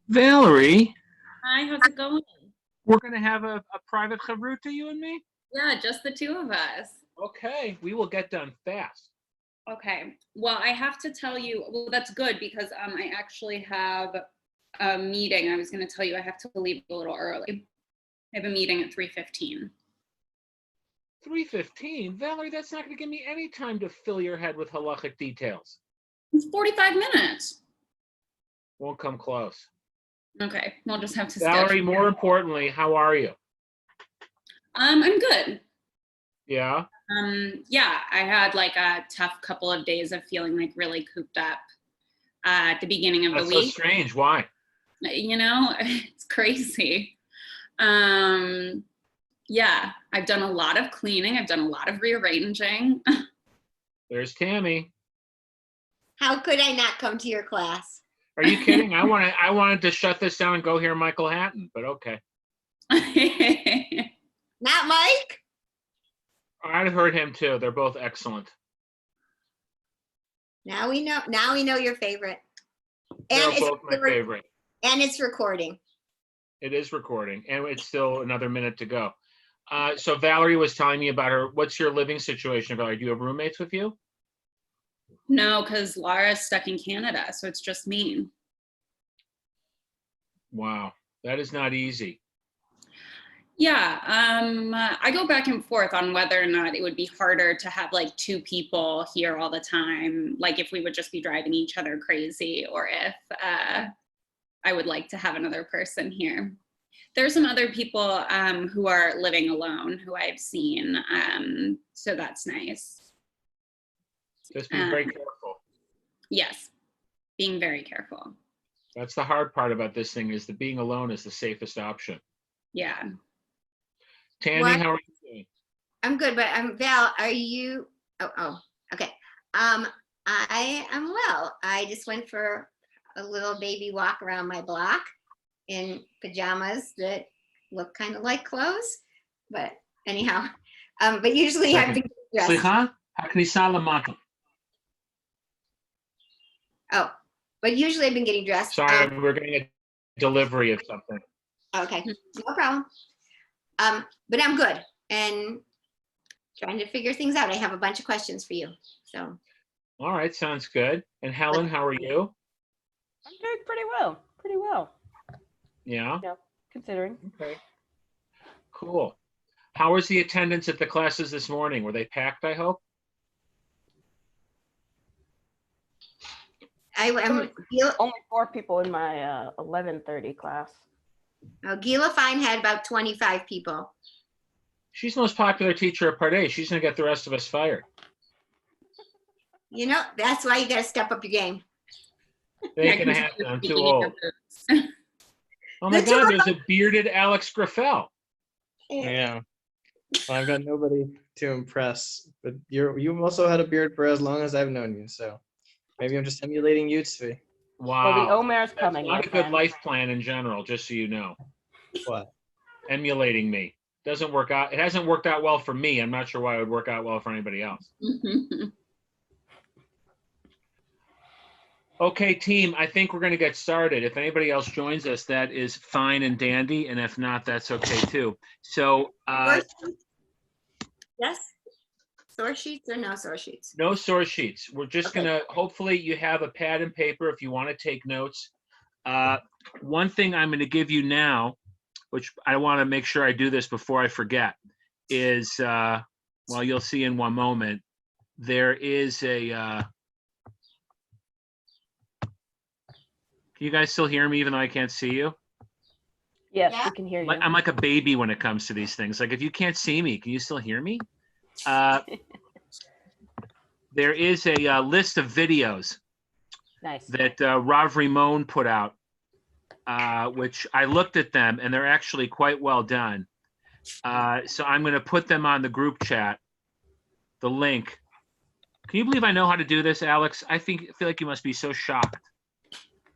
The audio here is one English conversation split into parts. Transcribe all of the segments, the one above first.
Valerie, Hi, how's it going? we're going to have a private chavruta, you and me? Yeah, just the two of us. Okay, we will get done fast. Okay. Well, I have to tell you, well, that's good because I actually have a meeting. I was going to tell you I have to leave a little early. I have a meeting at 3:15. 3:15? Valerie, that's not going to give me any time to fill your head with halachic details. It's 45 minutes. Won't come close. Okay, we'll just have to Valerie, schedule. more importantly, how are you? I'm good. Yeah? Yeah, I had like a tough couple of days of feeling like really cooped up at the beginning of the That's so week. strange. Why? You know, it's crazy. Yeah, I've done a lot of cleaning. I've done a lot of rearranging. There's Tammy. How could I not come to your class? Are you kidding? I wanted to shut this down and go hear Michael Hatton, but okay. Not Mike? I've heard him too. They're both excellent. Now we know your favorite. They're And both my favorite. And it's recording. It is recording, and it's still another minute to go. So Valerie was telling me about her. What's your living situation, Valerie? Do you have roommates with you? No, because Laura's stuck in Canada, so it's just me. Wow, that is not easy. Yeah, I go back and forth on whether or not it would be harder to have like two people here all the time, like if we would just be driving each other crazy, or if I would like to have another person here. There are some other people who are living alone who I've seen, so that's nice. Just be very careful. Yes, being very careful. That's the hard part about this thing, is that being alone is the safest option. Yeah. Tammy, how are you doing? I'm good, but Val, are you? Oh, okay. I am well. I just went for a little baby walk around my block in pajamas that look kind of like clothes, but anyhow. But usually I've been dressed. Slicha, haknisa lamata. Oh, but usually I've been getting dressed. Sorry, we're getting a delivery of something. Okay, no problem. But I'm good and trying to figure things out. I have a bunch of questions for you. So. All right, sounds good. And Helen, how are you? I'm doing pretty well. Pretty well. Yeah. Yeah, considering. Okay. Cool. How was the attendance at the classes this morning? Were they packed, I hope? Only 4 people in my 11:30 class. Gila Fine had about 25 people. She's the most popular teacher at Pardes. She's going to get the rest of us fired. You know, that's why you got to step up your game. They ain't going to happen. I'm too old. Oh my God, there's a bearded Alex Graffel. Yeah. Well, I've got nobody to impress, but you also had a beard for as long as I've known you, so maybe I'm just emulating you, Tzvi. Wow. Well, the Omer's coming. Not a good life plan in general, just so you know. What? Emulating me. Doesn't work out. It hasn't worked out well for me. I'm not sure why it would work out well for anybody else. Okay, team, I think we're going to get started. If anybody else joins us, that is fine and dandy. And if not, that's okay too. So, yes. Source sheets or no source sheets? no source sheets. We're just going to, hopefully you have a pad and paper if you want to take notes. One thing I'm going to give you now, which I want to make sure I do this before I forget, is, well, you'll see in one moment, there is a, can you guys still hear me even though I can't see you? Yes, Yeah. we can hear you. I'm like a baby when it comes to these things. Like, if you can't see me, can you still hear me? There is a list of videos Nice. that Rav Rimon put out, which I looked at them and they're actually quite well done. So I'm going to put them on the group chat, the link. Can you believe I know how to do this, Alex? I feel like you must be so shocked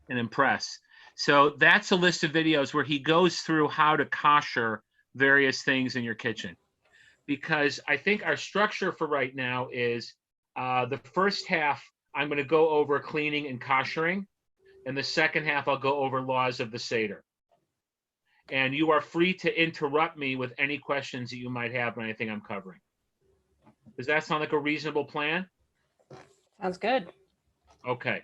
and impressed. So that's a list of videos where he goes through how to kosher various things in your kitchen. Because I think our structure for right now is the first half, I'm going to go over cleaning and koshering. and the second half I'll go over laws of the Seder. And you are free to interrupt me with any questions that you might have on anything I'm covering. Does that sound like a reasonable plan? Sounds good. Okay.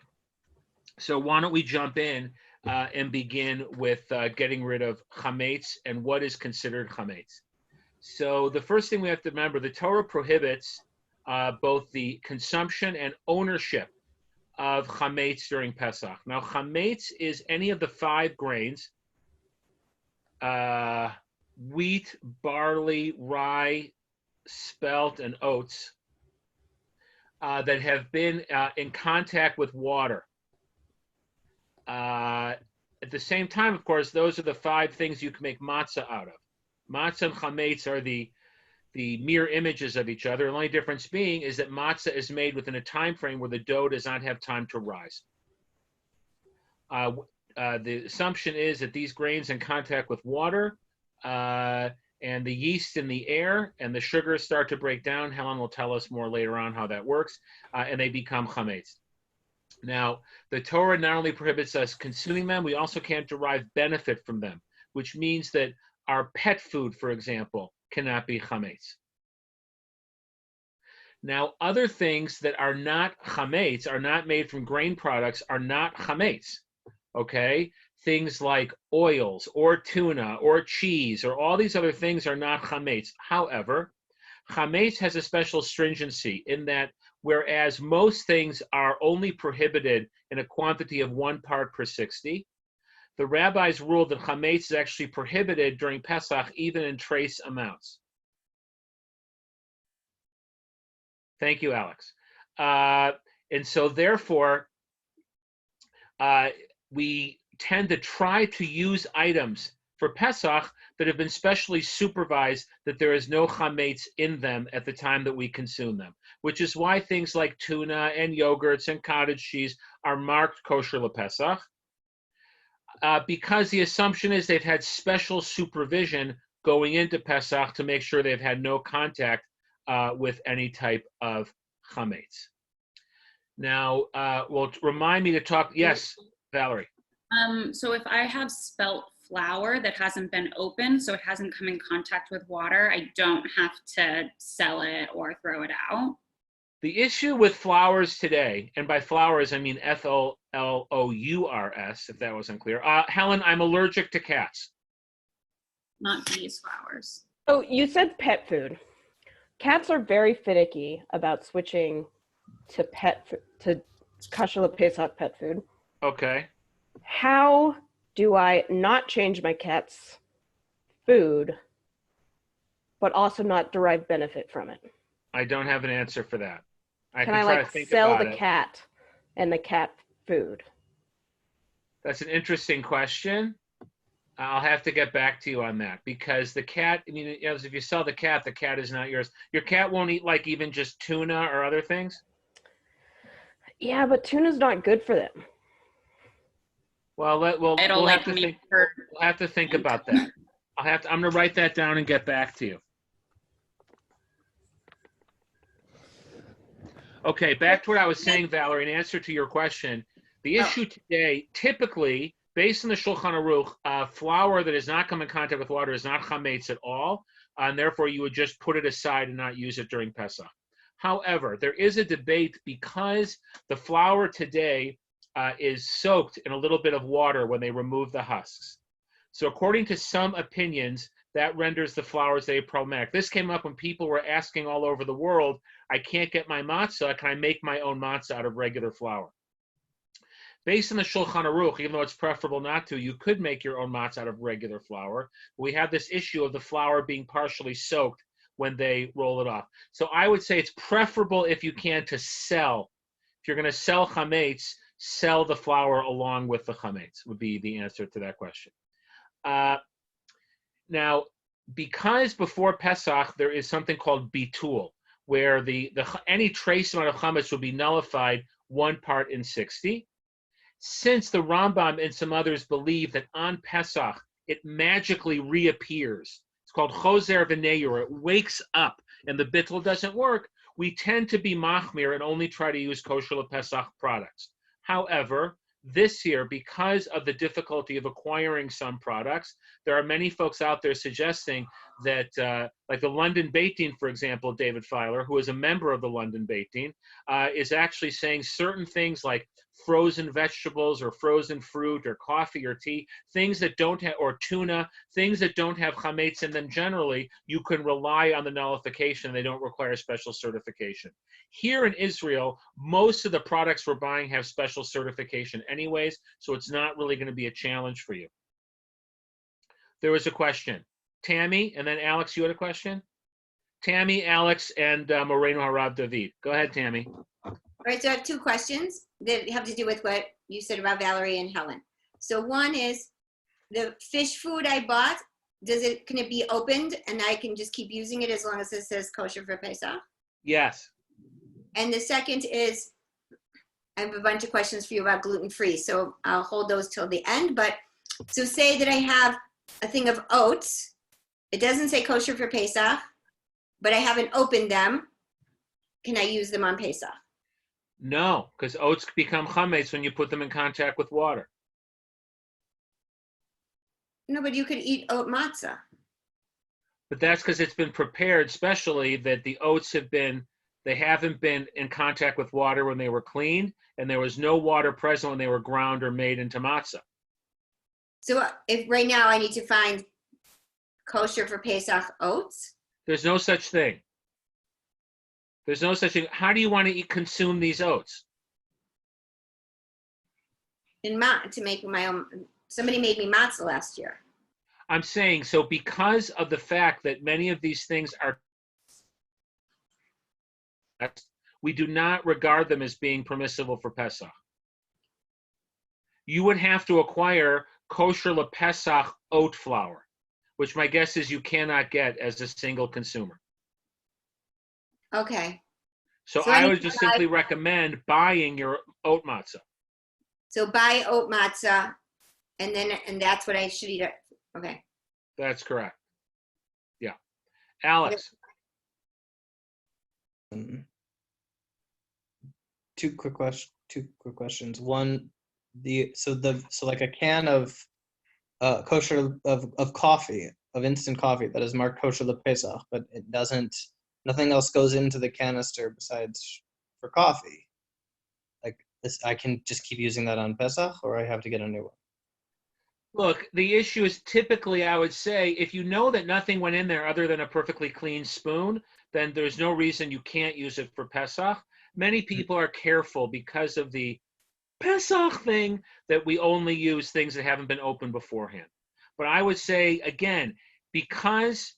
So why don't we jump in and begin with getting rid of chametz and what is considered chametz. So the first thing we have to remember, the Torah prohibits both the consumption and ownership of chametz during Pesach. Now, chametz is any of the 5 grains, wheat, barley, rye, spelt, and oats that have been in contact with water. At the same time, of course, those are the 5 things you can make matzah out of. Matzah and chametz are the mirror images of each other. The only difference being is that matzah is made within a time frame where the dough does not have time to rise. The assumption is that these grains in contact with water and the yeast in the air and the sugars start to break down. Helen will tell us more later on how that works, and they become chametz. Now, the Torah not only prohibits us consuming them, we also can't derive benefit from them, which means that our pet food, for example, cannot be chametz. Now, other things that are not chametz, are not made from grain products, are not chametz, okay? Things like oils or tuna or cheese or all these other things are not chametz. However, chametz has a special stringency in that whereas most things are only prohibited in a quantity of 1 part per 60, the rabbis ruled that chametz is actually prohibited during Pesach even in trace amounts. Thank you, Alex. And so therefore, we tend to try to use items for Pesach that have been specially supervised that there is no chametz in them at the time that we consume them, which is why things like tuna and yogurts and cottage cheese are marked kosher lePesach, because the assumption is they've had special supervision going into Pesach to make sure they've had no contact with any type of chametz. Now, well, remind me to talk. Yes, Valerie. So if I have spelt flour that hasn't been opened, so it hasn't come in contact with water, I don't have to sell it or throw it out. The issue with flours today, and by flours I mean FLOURS, if that wasn't clear. Helen, I'm allergic to cats. Not these flowers. Oh, you said pet food. Cats are very finicky about switching to kosher lePesach pet food. Okay. How do I not change my cat's food, but also not derive benefit from it? I don't have an answer for that. Can I sell the cat and the cat food? That's an interesting question. I'll have to get back to you on that because the cat, I mean, if you sell the cat is not yours. Your cat won't eat like even just tuna or other things? Yeah, but tuna's not good for them. Well, we'll have to think about that. I'm going to write that down and get back to you. Okay, back to what I was saying, Valerie, in answer to your question. The issue today, typically, based on the Shulchan Aruch, flour that has not come in contact with water is not chametz at all, and therefore you would just put it aside and not use it during Pesach. However, there is a debate because the flour today is soaked in a little bit of water when they remove the husks. So according to some opinions, that renders the flours problematic. This came up when people were asking all over the world, I can't get my matzah, can I make my own matzah out of regular flour? Based on the Shulchan Aruch, even though it's preferable not to, you could make your own matzah out of regular flour. We have this issue of the flour being partially soaked when they roll it off. So I would say it's preferable if you can to sell. If you're going to sell chametz, sell the flour along with the chametz would be the answer to that question. Now, because before Pesach there is something called bitul, where any trace amount of chametz will be nullified 1 part in 60. Since the Rambam and some others believe that on Pesach it magically reappears, it's called choser v'neyur, it wakes up and the bittul doesn't work, we tend to be machmir and only try to use kosher lePesach products. However, this year, because of the difficulty of acquiring some products, there are many folks out there suggesting that, like the London Beit Din, for example, David Filer, who is a member of the London Beit Din, is actually saying certain things like frozen vegetables or frozen fruit or coffee or tea, things that don't have, or tuna, things that don't have chametz in them generally, you can rely on the nullification. They don't require special certification. Here in Israel, most of the products we're buying have special certification anyways, so it's not really going to be a challenge for you. There was a question. Tammy, and then Alex, you had a question? Tammy, Alex, and Moreno Harab David. Go ahead, Tammy. All right, so I have two questions that have to do with what you said about Valerie and Helen. So one is, the fish food I bought, can it be opened and I can just keep using it as long as it says kosher for Pesach? Yes. And the second is, I have a bunch of questions for you about gluten-free, so I'll hold those till the end. But so say that I have a thing of oats. It doesn't say kosher for Pesach, but I haven't opened them. Can I use them on Pesach? No, because oats become chametz when you put them in contact with water. No, but you could eat oat matzah. But that's because it's been prepared specially, that the oats they haven't been in contact with water when they were cleaned, and there was no water present when they were ground or made into matzah. So if right now I need to find kosher for Pesach oats? There's no such thing. There's no such thing. How do you want to consume these oats? To make my own. Somebody made me matzah last year. I'm saying, so because of the fact that many of these things are, we do not regard them as being permissible for Pesach. You would have to acquire kosher LePesach oat flour, which my guess is you cannot get as a single consumer. Okay. So I would just simply recommend buying your oat matzah. So buy oat matzah, and that's what I should eat. Okay. That's correct. Yeah. Alex. Two quick questions. One, so like a can of kosher of coffee, of instant coffee that is marked kosher LePesach, but it doesn't, nothing else goes into the canister besides for coffee. Like this, I can just keep using that on Pesach, or I have to get a new one? Look, the issue is typically, I would say, if you know that nothing went in there other than a perfectly clean spoon, then there's no reason you can't use it for Pesach. Many people are careful because of the Pesach thing that we only use things that haven't been opened beforehand. But I would say, again, because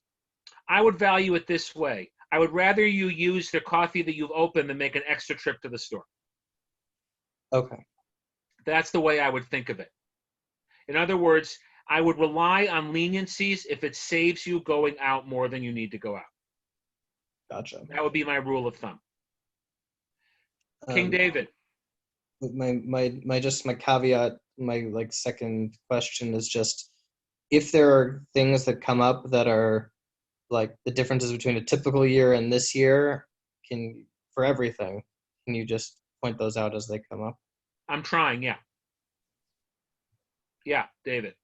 I would value it this way, I would rather you use the coffee that you've opened than make an extra trip to the store. Okay. That's the way I would think of it. In other words, I would rely on leniencies if it saves you going out more than you need to go out. Gotcha. That would be my rule of thumb. King David. My caveat, my second question is just, if there are things that come up that are like the differences between a typical year and this year, for everything, can you just point those out as they come up? I'm trying, yeah. Yeah, David.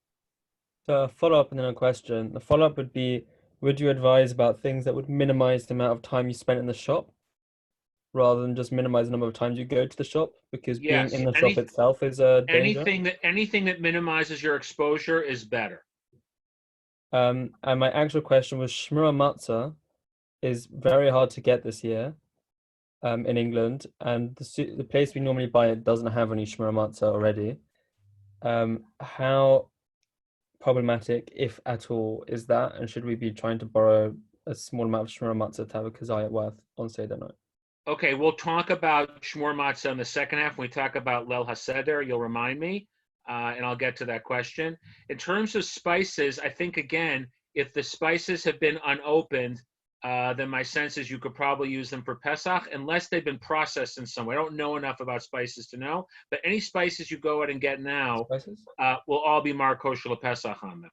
So a follow-up and then a question. The follow-up would be, would you advise about things that would minimize the amount of time you spent in the shop rather than just minimize the number of times you go to the shop? Because Yes. being in the shop itself is a danger. Anything that minimizes your exposure is better. And my actual question was, shmura matzah is very hard to get this year in England, and the place we normally buy it doesn't have any shmura matzah already. How problematic, if at all, is that? And should we be trying to borrow a small amount of shmura matzah to have a kazayat worth on Seder night? Okay, we'll talk about shmur matzah in the second half. When we talk about Leil HaSeder, you'll remind me, and I'll get to that question. In terms of spices, I think, again, if the spices have been unopened, then my sense is you could probably use them for Pesach, unless they've been processed in some way. I don't know enough about spices to know, but any spices you go out and get now will all be marked kosher LePesach on them.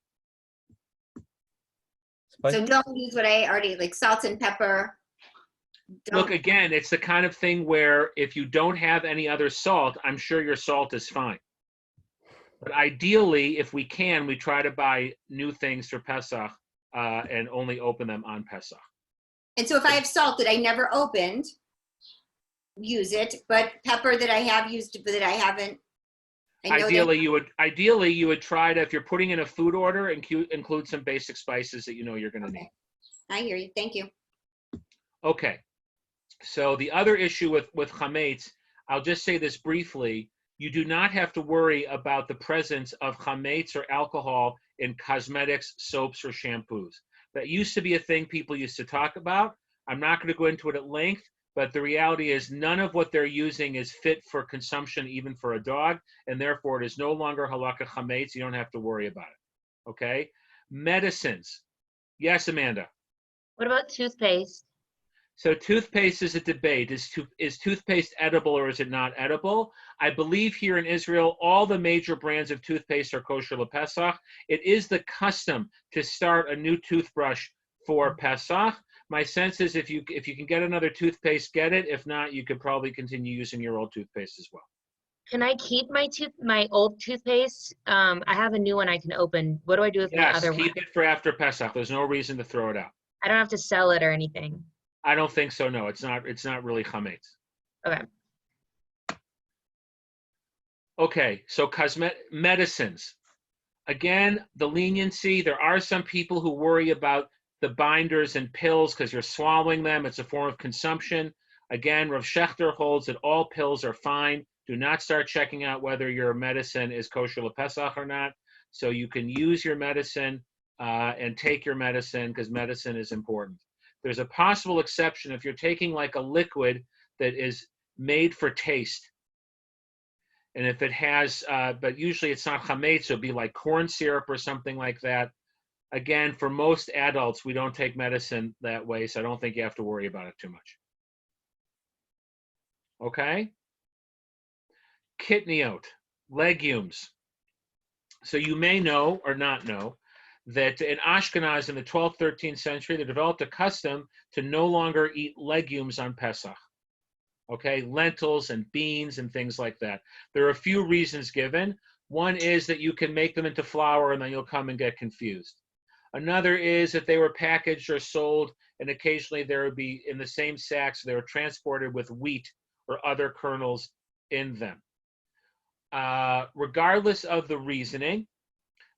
So don't use what I already, like salt and pepper. Look, again, it's the kind of thing where if you don't have any other salt, I'm sure your salt is fine. But ideally, if we can, we try to buy new things for Pesach and only open them on Pesach. And so if I have salt that I never opened, use it, but pepper that I have used but that I haven't. I know Ideally you would try to, if you're putting in a food order, include some basic spices that you know you're going to need. I hear you. Thank you. Okay. So the other issue with chametz, I'll just say this briefly. You do not have to worry about the presence of chametz or alcohol in cosmetics, soaps, or shampoos. That used to be a thing people used to talk about. I'm not going to go into it at length, but the reality is none of what they're using is fit for consumption, even for a dog, and therefore it is no longer halakha chametz. You don't have to worry about it. Okay? Medicines. Yes, Amanda. What about toothpaste? So toothpaste is a debate. Is toothpaste edible or is it not edible? I believe here in Israel, all the major brands of toothpaste are kosher lePesach. It is the custom to start a new toothbrush for Pesach. My sense is if you can get another toothpaste, get it. If not, you could probably continue using your old toothpaste as well. Can I keep my old toothpaste? I have a new one I can open. What do I do with my other one? Yes, keep it for after Pesach. There's no reason to throw it out. I don't have to sell it or anything. I don't think so. No, it's not really chametz. Okay. Okay, so medicines. Again, the leniency. There are some people who worry about the binders and pills because you're swallowing them. It's a form of consumption. Again, Rav Shechter holds that all pills are fine. Do not start checking out whether your medicine is kosher lePesach or not. So you can use your medicine and take your medicine because medicine is important. There's a possible exception if you're taking like a liquid that is made for taste. And if it has, but usually it's not chametz, so it'd be like corn syrup or something like that. Again, for most adults, we don't take medicine that way, so I don't think you have to worry about it too much. Okay? Kitniot, legumes. So you may know or not know that in Ashkenaz in the 12th, 13th century, they developed a custom to no longer eat legumes on Pesach. Okay, lentils and beans and things like that. There are a few reasons given. One is that you can make them into flour and then you'll come and get confused. Another is that they were packaged or sold and occasionally there would be in the same sacks, they were transported with wheat or other kernels in them. Regardless of the reasoning,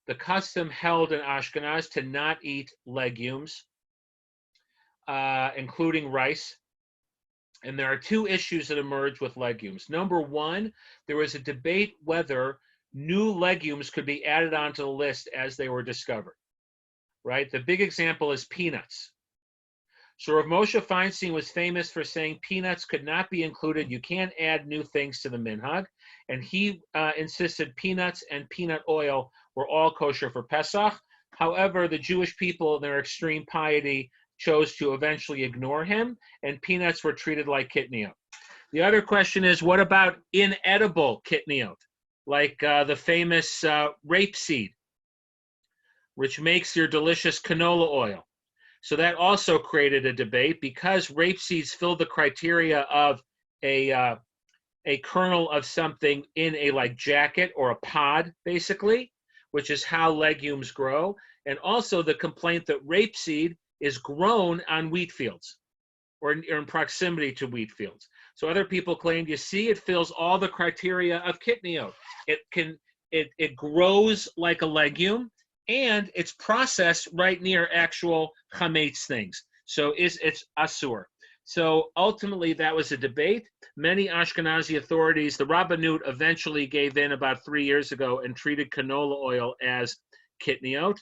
the custom held in Ashkenaz to not eat legumes, including rice. And there are two issues that emerge with legumes. Number one, there was a debate whether new legumes could be added onto the list as they were discovered, right? The big example is peanuts. So Rav Moshe Feinstein was famous for saying peanuts could not be included. You can't add new things to the minhag. And he insisted peanuts and peanut oil were all kosher for Pesach. However, the Jewish people in their extreme piety chose to eventually ignore him, and peanuts were treated like kitniot. The other question is, what about inedible kitniot, like the famous rapeseed, which makes your delicious canola oil? So that also created a debate because rape seeds fill the criteria of a kernel of something in a like jacket or a pod, basically, which is how legumes grow. And also the complaint that rapeseed is grown on wheat fields or in proximity to wheat fields. So other people claimed, you see, it fills all the criteria of kitniot. It grows like a legume, and it's processed right near actual chametz things. So it's asur. So ultimately, that was a debate. Many Ashkenazi authorities, the Rabbanut eventually gave in about 3 years ago and treated canola oil as kitniot.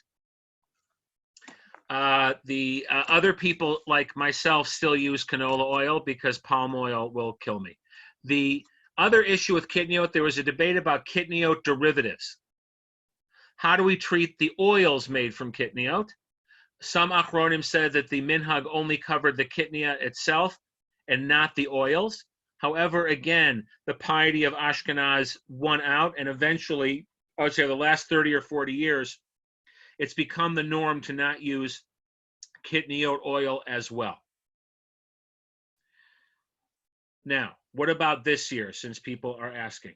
The other people like myself still use canola oil because palm oil will kill me. The other issue with kitniot, there was a debate about kitniot derivatives. How do we treat the oils made from kitniot? Some achronim said that the minhag only covered the kitnia itself and not the oils. However, again, the piety of Ashkenaz won out, and eventually, I would say the last 30 or 40 years, it's become the norm to not use kitniot oil as well. Now, what about this year, since people are asking?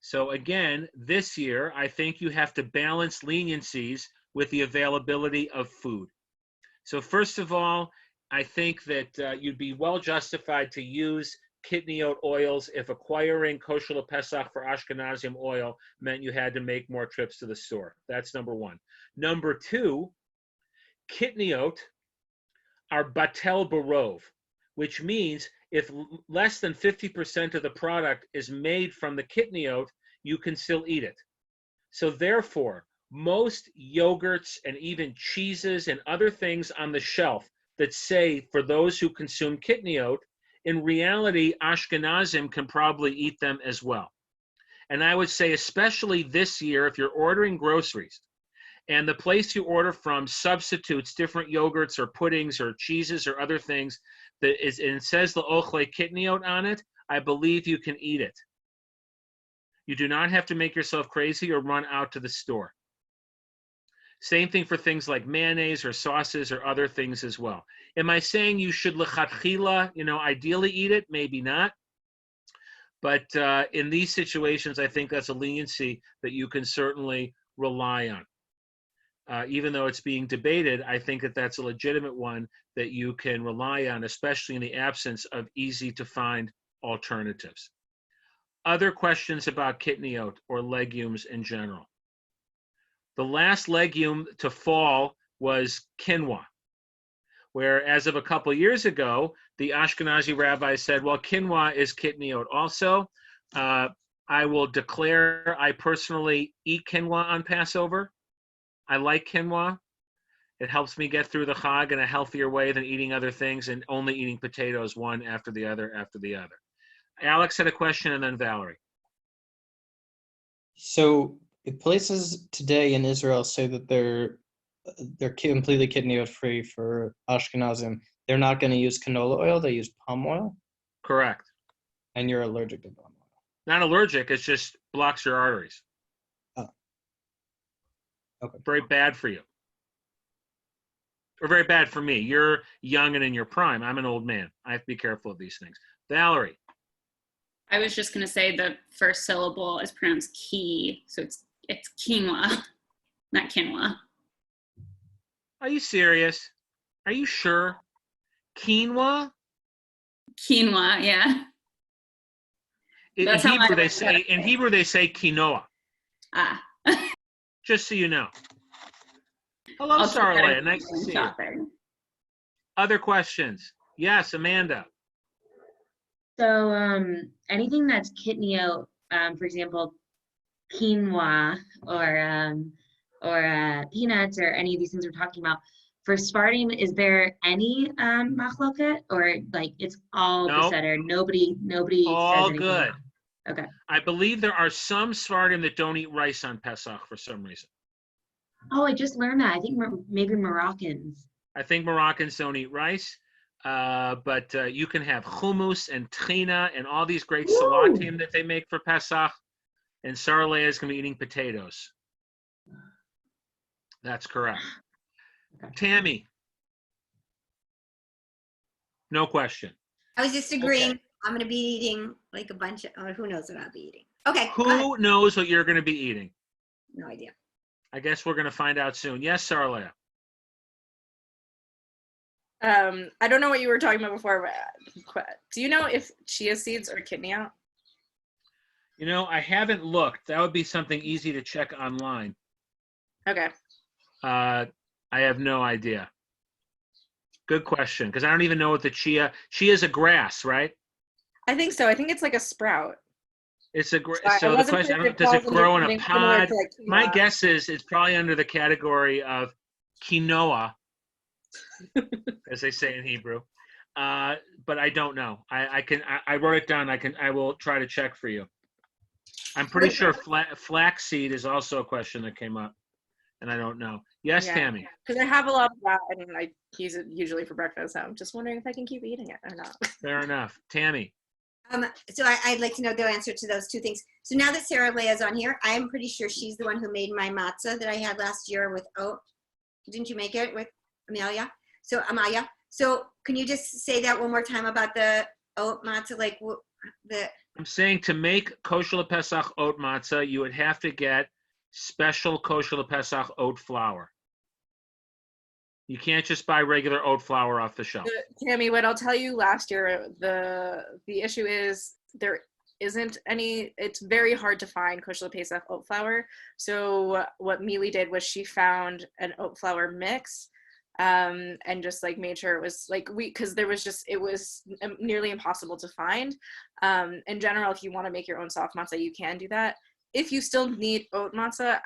So again, this year, I think you have to balance leniencies with the availability of food. So first of all, I think that you'd be well justified to use kitniot oils if acquiring kosher Pesach for Ashkenazim oil meant you had to make more trips to the store. That's number one. Number two, kitniot are batel barov, which means if less than 50% of the product is made from the kitniot, you can still eat it. So therefore, most yogurts and even cheeses and other things on the shelf that say for those who consume kitniot, in reality, Ashkenazim can probably eat them as well. And I would say, especially this year, if you're ordering groceries and the place you order from substitutes different yogurts or puddings or cheeses or other things that is, and it says the ochle kitniot on it, I believe you can eat it. You do not have to make yourself crazy or run out to the store. Same thing for things like mayonnaise or sauces or other things as well. Am I saying you should lechatchila, ideally eat it? Maybe not. But in these situations, I think that's a leniency that you can certainly rely on. Even though it's being debated, I think that that's a legitimate one that you can rely on, especially in the absence of easy-to-find alternatives. Other questions about kitniot or legumes in general. The last legume to fall was quinoa, where as of a couple years ago, the Ashkenazi rabbi said, well, quinoa is kitniot also. I will declare I personally eat quinoa on Passover. I like quinoa. It helps me get through the Chag in a healthier way than eating other things and only eating potatoes one after the other after the other. Alex had a question and then Valerie. So if places today in Israel say that they're completely kitniot free for Ashkenazim, they're not going to use canola oil, they use palm oil? Correct. And you're allergic to palm oil? Not allergic, it just blocks your arteries. Oh. Okay. Very bad for you. Or very bad for me. You're young and in your prime. I'm an old man. I have to be careful of these things. Valerie. I was just going to say the first syllable is pronounced ki, so it's quinoa, not quinoa. Are you serious? Are you sure? Quinoa? Quinoa, yeah. In Hebrew they say quinoa. Ah. Just so you know. Hello, Sarlea. Nice to see you. Other questions? Yes, Amanda. So anything that's kitniot, for example, quinoa or peanuts or any of these things we're talking about, for Spartim, is there any machloket or like it's all No. Seder? Nobody All says anything good. about it. Okay. I believe there are some Sfardim that don't eat rice on Pesach for some reason. Oh, I just learned that. I think maybe Moroccans. I think Moroccans don't eat rice, but you can have hummus and trina and all these great salatim that they make for Pesach, and Sarlea is going to be eating potatoes. That's correct. Tammy. No question. I was just agreeing. Okay. I'm going to be eating like a bunch of, who knows what I'll be eating. Okay. Who knows what you're going to be eating? No idea. I guess we're going to find out soon. Yes, Sarlea. I don't know what you were talking about before, but do you know if chia seeds are kitniot? I haven't looked. That would be something easy to check online. Okay. I have no idea. Good question, because I don't even know what the chia is a grass, right? I think so. I think it's like a sprout. It's a I so the wasn't question, sure if it does it falls grow in under a something similar pod? to, like, My quinoa. guess is it's probably under the category of quinoa, as they say in Hebrew. But I don't know. I wrote it down. I will try to check for you. I'm pretty sure flaxseed is also a question that came up, and I don't know. Yes, Yeah. Tammy. Because I have a lot of that, and I use it usually for breakfast. So I'm just wondering if I can keep eating it or not. Fair enough. Tammy. So I'd like to know the answer to those two things. So now that Sarah Leah's on here, I'm pretty sure she's the one who made my matzah that I had last year with oat. Didn't you make it with Amaya? So Amaya. So can you just say that one more time about the oat matzah, like the I'm saying to make kosher LePesach oat matzah, you would have to get special kosher LePesach oat flour. You can't just buy regular oat flour off the shelf. Tammy, what I'll tell you last year, the issue is there isn't any, it's very hard to find kosher LePesach oat flour. So what Mealy did was she found an oat flour mix and just like made sure it was like because there was just, it was nearly impossible to find. In general, if you want to make your own soft matzah, you can do that. If you still need oat matzah,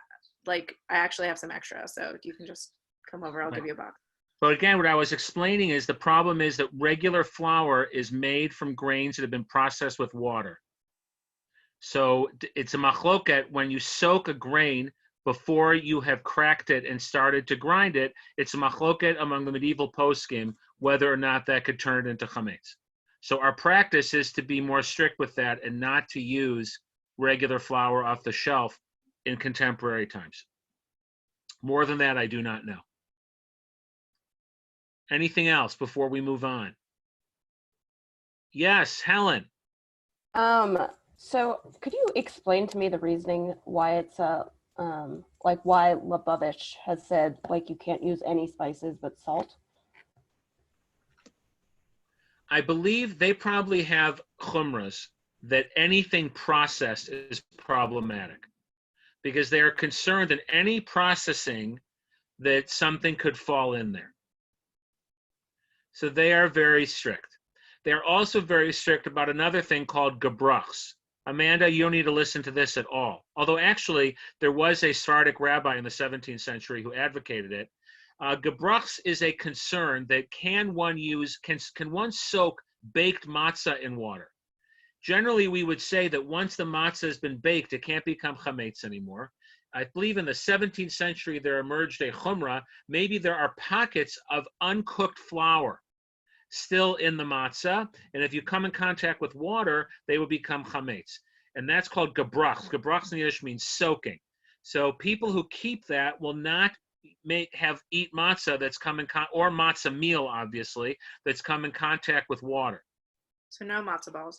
like I actually have some extra, so you can just come over, I'll give you a box. But again, what I was explaining is the problem is that regular flour is made from grains that have been processed with water. So it's a machloket when you soak a grain before you have cracked it and started to grind it. It's a machloket among the medieval poskim whether or not that could turn it into chametz. So our practice is to be more strict with that and not to use regular flour off the shelf in contemporary times. More than that, I do not know. Anything else before we move on? Yes, Helen. So could you explain to me the reasoning why it's like why Lubavitch has said like you can't use any spices but salt? I believe they probably have chumras that anything processed is problematic because they are concerned that any processing that something could fall in there. So they are very strict. They're also very strict about another thing called gebrachs. Amanda, you don't need to listen to this at all. Although actually, there was a Sephardic rabbi in the 17th century who advocated it. Gebrachs is a concern that can one soak baked matzah in water? Generally, we would say that once the matzah has been baked, it can't become chametz anymore. I believe in the 17th century, there emerged a chumrah. Maybe there are pockets of uncooked flour still in the matzah, and if you come in contact with water, they will become chametz. And that's called gebrachs. Gebrachs in Yiddish means soaking. So people who keep that will not eat matzah that's come in or matzah meal, obviously, that's come in contact with water. So no matzah balls.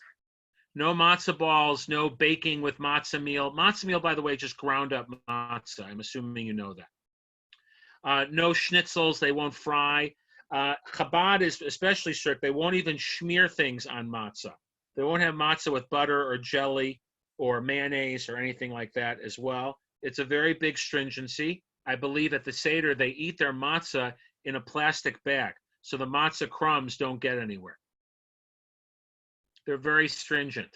No matzah balls, no baking with matzah meal. Matzah meal, by the way, just ground up matzah. I'm assuming you know that. No schnitzels, they won't fry. Chabad is especially strict. They won't even smear things on matzah. They won't have matzah with butter or jelly or mayonnaise or anything like that as well. It's a very big stringency. I believe at the Seder, they eat their matzah in a plastic bag, so the matzah crumbs don't get anywhere. They're very stringent.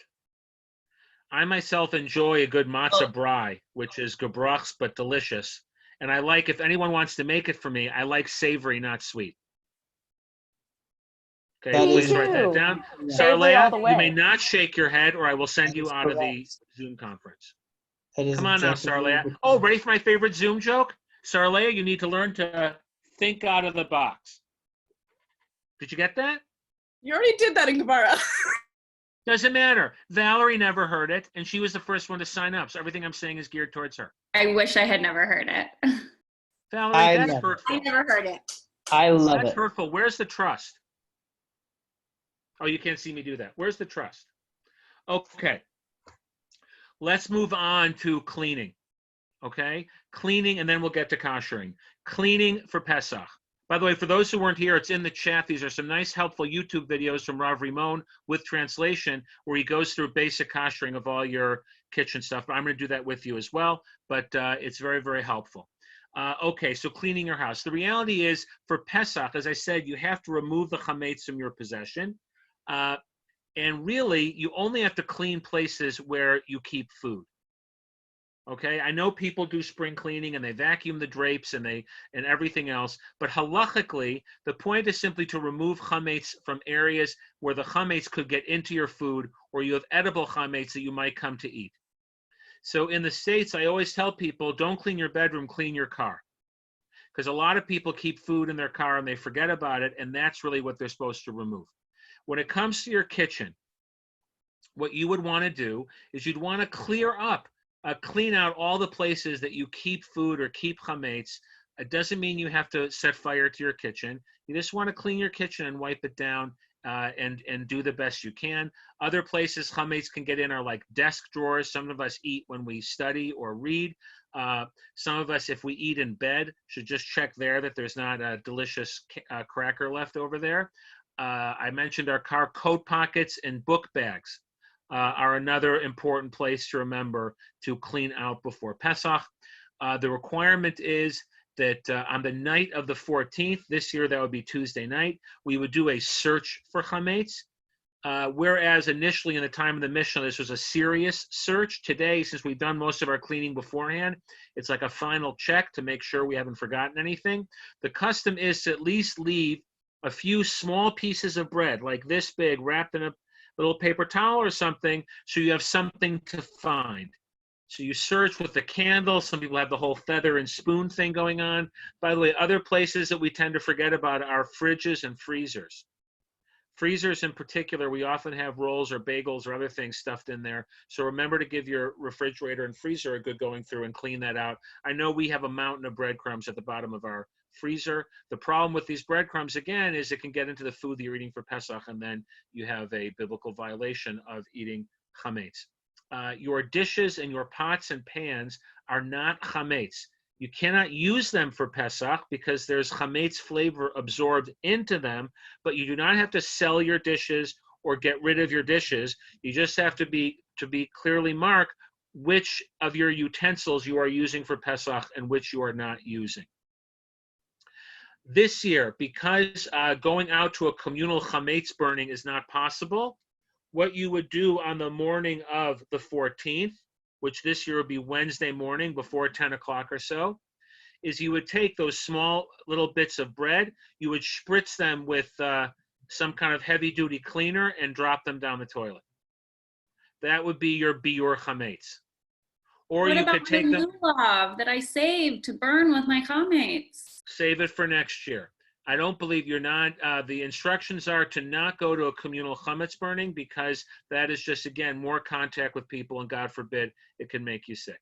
I myself enjoy a good matzah brai, which is gebrachs but delicious. And I like, if anyone wants to make it for me, I like savory, not sweet. Okay, please write that down. Sarleah, you may not shake your head or I will send you out of the Zoom conference. Come on now, Sarleah. Oh, ready for my favorite Zoom joke? Sarleah, you need to learn to think out of the box. Did you get that? You already did that in Gemara. Doesn't matter. Valerie never heard it, and she was the first one to sign up. So everything I'm saying is geared towards her. I wish I had never heard it. Valerie, that's hurtful. I never heard it. I love That's it. hurtful. Where's the trust? Oh, you can't see me do that. Where's the trust? Okay. Let's move on to cleaning. Okay? Cleaning, and then we'll get to kashering. Cleaning for Pesach. By the way, for those who weren't here, it's in the chat. These are some nice, helpful YouTube videos from Rav Rimon with translation, where he goes through basic kashering of all your kitchen stuff. But I'm going to do that with you as well. But it's very, very helpful. Okay, so cleaning your house. The reality is, for Pesach, as I said, you have to remove the chametz from your possession. And really, you only have to clean places where you keep food. Okay, I know people do spring cleaning and they vacuum the drapes and everything else, but halachically, the point is simply to remove chametz from areas where the chametz could get into your food, or you have edible chametz that you might come to eat. So in the States, I always tell people, don't clean your bedroom, clean your car. Because a lot of people keep food in their car and they forget about it, and that's really what they're supposed to remove. When it comes to your kitchen, what you would want to do is you'd want to clean out all the places that you keep food or keep chametz. It doesn't mean you have to set fire to your kitchen. You just want to clean your kitchen and wipe it down and do the best you can. Other places chametz can get in are like desk drawers. Some of us eat when we study or read. Some of us, if we eat in bed, should just check there that there's not a delicious cracker left over there. I mentioned our car coat pockets and book bags are another important place to remember to clean out before Pesach. The requirement is that on the night of the 14th, this year that would be Tuesday night, we would do a search for chametz. Whereas initially in the time of the Mishnah, this was a serious search. Today, since we've done most of our cleaning beforehand, it's like a final check to make sure we haven't forgotten anything. The custom is to at least leave a few small pieces of bread, like this big, wrapped in a little paper towel or something, so you have something to find. So you search with the candle. Some people have the whole feather and spoon thing going on. By the way, other places that we tend to forget about are fridges and freezers. Freezers in particular, we often have rolls or bagels or other things stuffed in there. So remember to give your refrigerator and freezer a good going through and clean that out. I know we have a mountain of breadcrumbs at the bottom of our freezer. The problem with these breadcrumbs, again, is it can get into the food that you're eating for Pesach, and then you have a biblical violation of eating chametz. Your dishes and your pots and pans are not chametz. You cannot use them for Pesach because there's chametz flavor absorbed into them, but you do not have to sell your dishes or get rid of your dishes. You just have to be clearly marked which of your utensils you are using for Pesach and which you are not using. This year, because going out to a communal chametz burning is not possible, what you would do on the morning of the 14th, which this year would be Wednesday morning before 10 o'clock or so, is you would take those small little bits of bread, you would spritz them with some kind of heavy-duty cleaner and drop them down the toilet. That would be your biur chametz. Or What you about could take the them, lulav that I saved to burn with my chametz? save it for next year. I don't believe you're not, the instructions are to not go to a communal chametz burning because that is just, again, more contact with people, and God forbid, it can make you sick.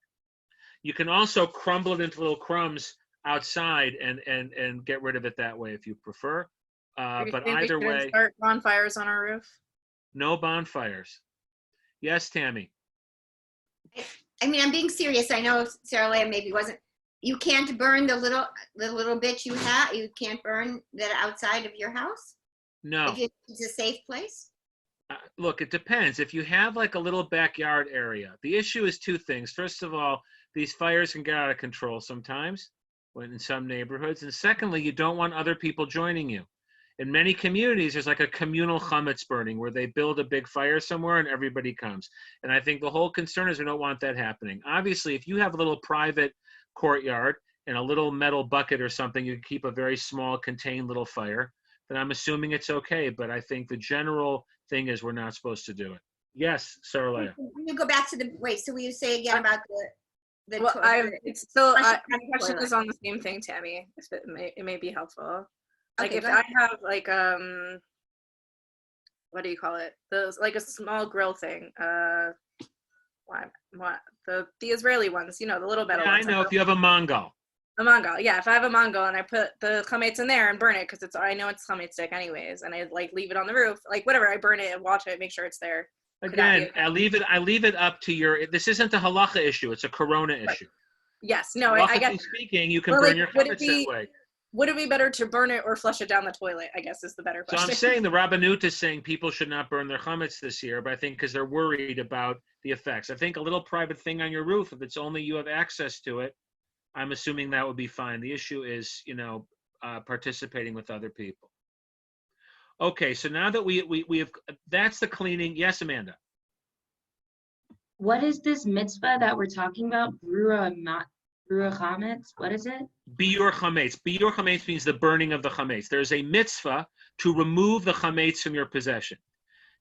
You can also crumble it into little crumbs outside and get rid of it that way if you prefer. But either way, start bonfires on our roof. no bonfires. Yes, Tammy. I mean, I'm being serious. I know Sarah Leah maybe wasn't. You can't burn the little bit you have. You can't burn that outside of your house. No. If it's a safe place. Look, it depends. If you have like a little backyard area, the issue is two things. First of all, these fires can get out of control sometimes in some neighborhoods. And secondly, you don't want other people joining you. In many communities, there's like a communal chametz burning where they build a big fire somewhere and everybody comes. And I think the whole concern is we don't want that happening. Obviously, if you have a little private courtyard and a little metal bucket or something, you can keep a very small contained little fire, then I'm assuming it's okay. But I think the general thing is we're not supposed to do it. Yes, Sarah Leah. You go back to the, wait, so will you say again about the Well, it's still, my question toilet. is on the same thing, Tammy. If it may be helpful. Like Okay, if go I have like what do you call it? Those like a small grill thing. What the Israeli ones? You know, the little metal Yeah, I ones. know if you have a mangal. A mangal, yeah. If I have a mangal and I put the chametz in there and burn it because I know it's chametz stick anyways, and I like leave it on the roof, like whatever. I burn it and watch it, make sure it's there. Again, I leave it up to your. This isn't a halakha issue; it's a corona issue. Yes, no, I get. Speaking, you can Well, burn like, your would it chametz that be- way. Would it be better to burn it or flush it down the toilet? I guess is the better So question. I'm saying the Rabbanut is saying people should not burn their chametz this year, but I think because they're worried about the effects. I think a little private thing on your roof, if it's only you have access to it, I'm assuming that would be fine. The issue is, participating with other people. Okay, so now that we have, that's the cleaning. Yes, Amanda. What is this mitzvah that we're talking about? Brura chametz? What is it? Biur chametz. Biur chametz means the burning of the chametz. There's a mitzvah to remove the chametz from your possession.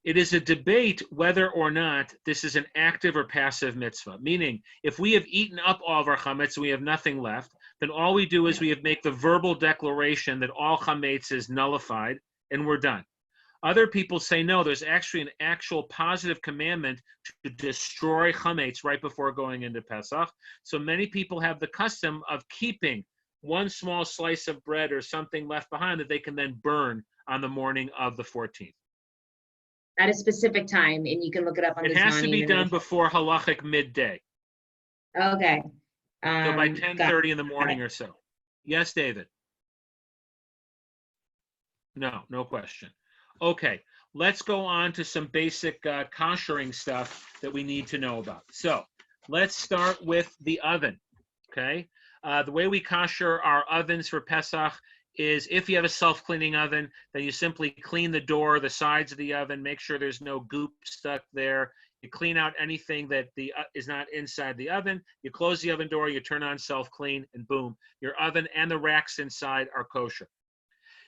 It is a debate whether or not this is an active or passive mitzvah. Meaning, if we have eaten up all of our chametz and we have nothing left, then all we do is we make the verbal declaration that all chametz is nullified and we're done. Other people say, no, there's actually an actual positive commandment to destroy chametz right before going into Pesach. So many people have the custom of keeping one small slice of bread or something left behind that they can then burn on the morning of the 14th. at a specific time, and you can look it up on It the has to be Zmanim done and before halachic midday. okay. So by Got 10:30 in the morning or so. Yes, David? No question. Okay, let's go on to some basic koshering stuff that we need to know about. So let's start with the oven, okay? The way we kosher our ovens for Pesach is if you have a self-cleaning oven, then you simply clean the door, the sides of the oven, make sure there's no goop stuck there. You clean out anything that is not inside the oven. You close the oven door, you turn on self-clean, and boom, your oven and the racks inside are kosher.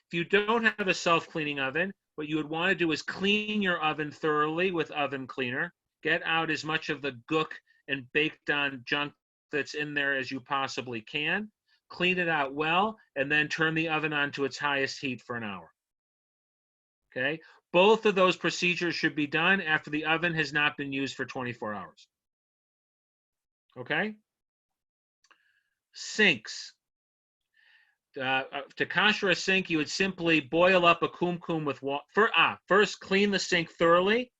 If you don't have a self-cleaning oven, what you would want to do is clean your oven thoroughly with oven cleaner. Get out as much of the gook and baked on junk that's in there as you possibly can. Clean it out well, and then turn the oven on to its highest heat for an hour. Okay? Both of those procedures should be done after the oven has not been used for 24 hours. Okay? Sinks. To kosher a sink, you would simply boil up a kumkum with water. First, clean the sink thoroughly.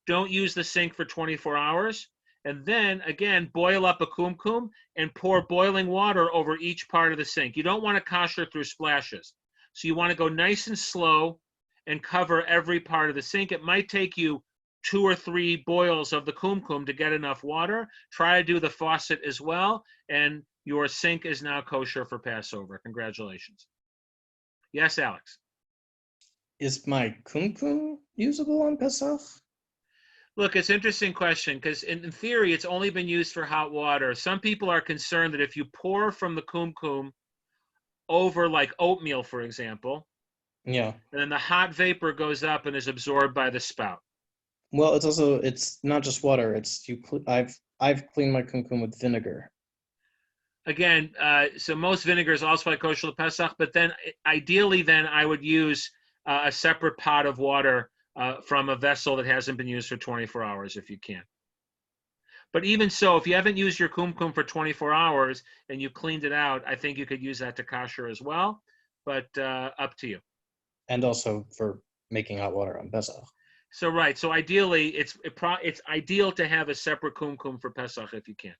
Don't use the sink for 24 hours. And then, again, boil up a kumkum and pour boiling water over each part of the sink. You don't want to kosher through splashes. So you want to go nice and slow and cover every part of the sink. It might take you 2 or 3 boils of the kumkum to get enough water. Try to do the faucet as well, and your sink is now kosher for Passover. Congratulations. Yes, Alex? Is my kumkum usable on Pesach? Look, it's an interesting question because in theory, it's only been used for hot water. Some people are concerned that if you pour from the kumkum over like oatmeal, for example, Yeah. and then the hot vapor goes up and is absorbed by the spout. Well, it's not just water. I've cleaned my kumkum with vinegar. Again, so most vinegar is also by kosher Pesach, but then ideally then I would use a separate pot of water from a vessel that hasn't been used for 24 hours if you can. But even so, if you haven't used your kumkum for 24 hours and you cleaned it out, I think you could use that to kosher as well, but up to you. And also for making hot water on Pesach. So right, so ideally it's ideal to have a separate kumkum for Pesach if you can.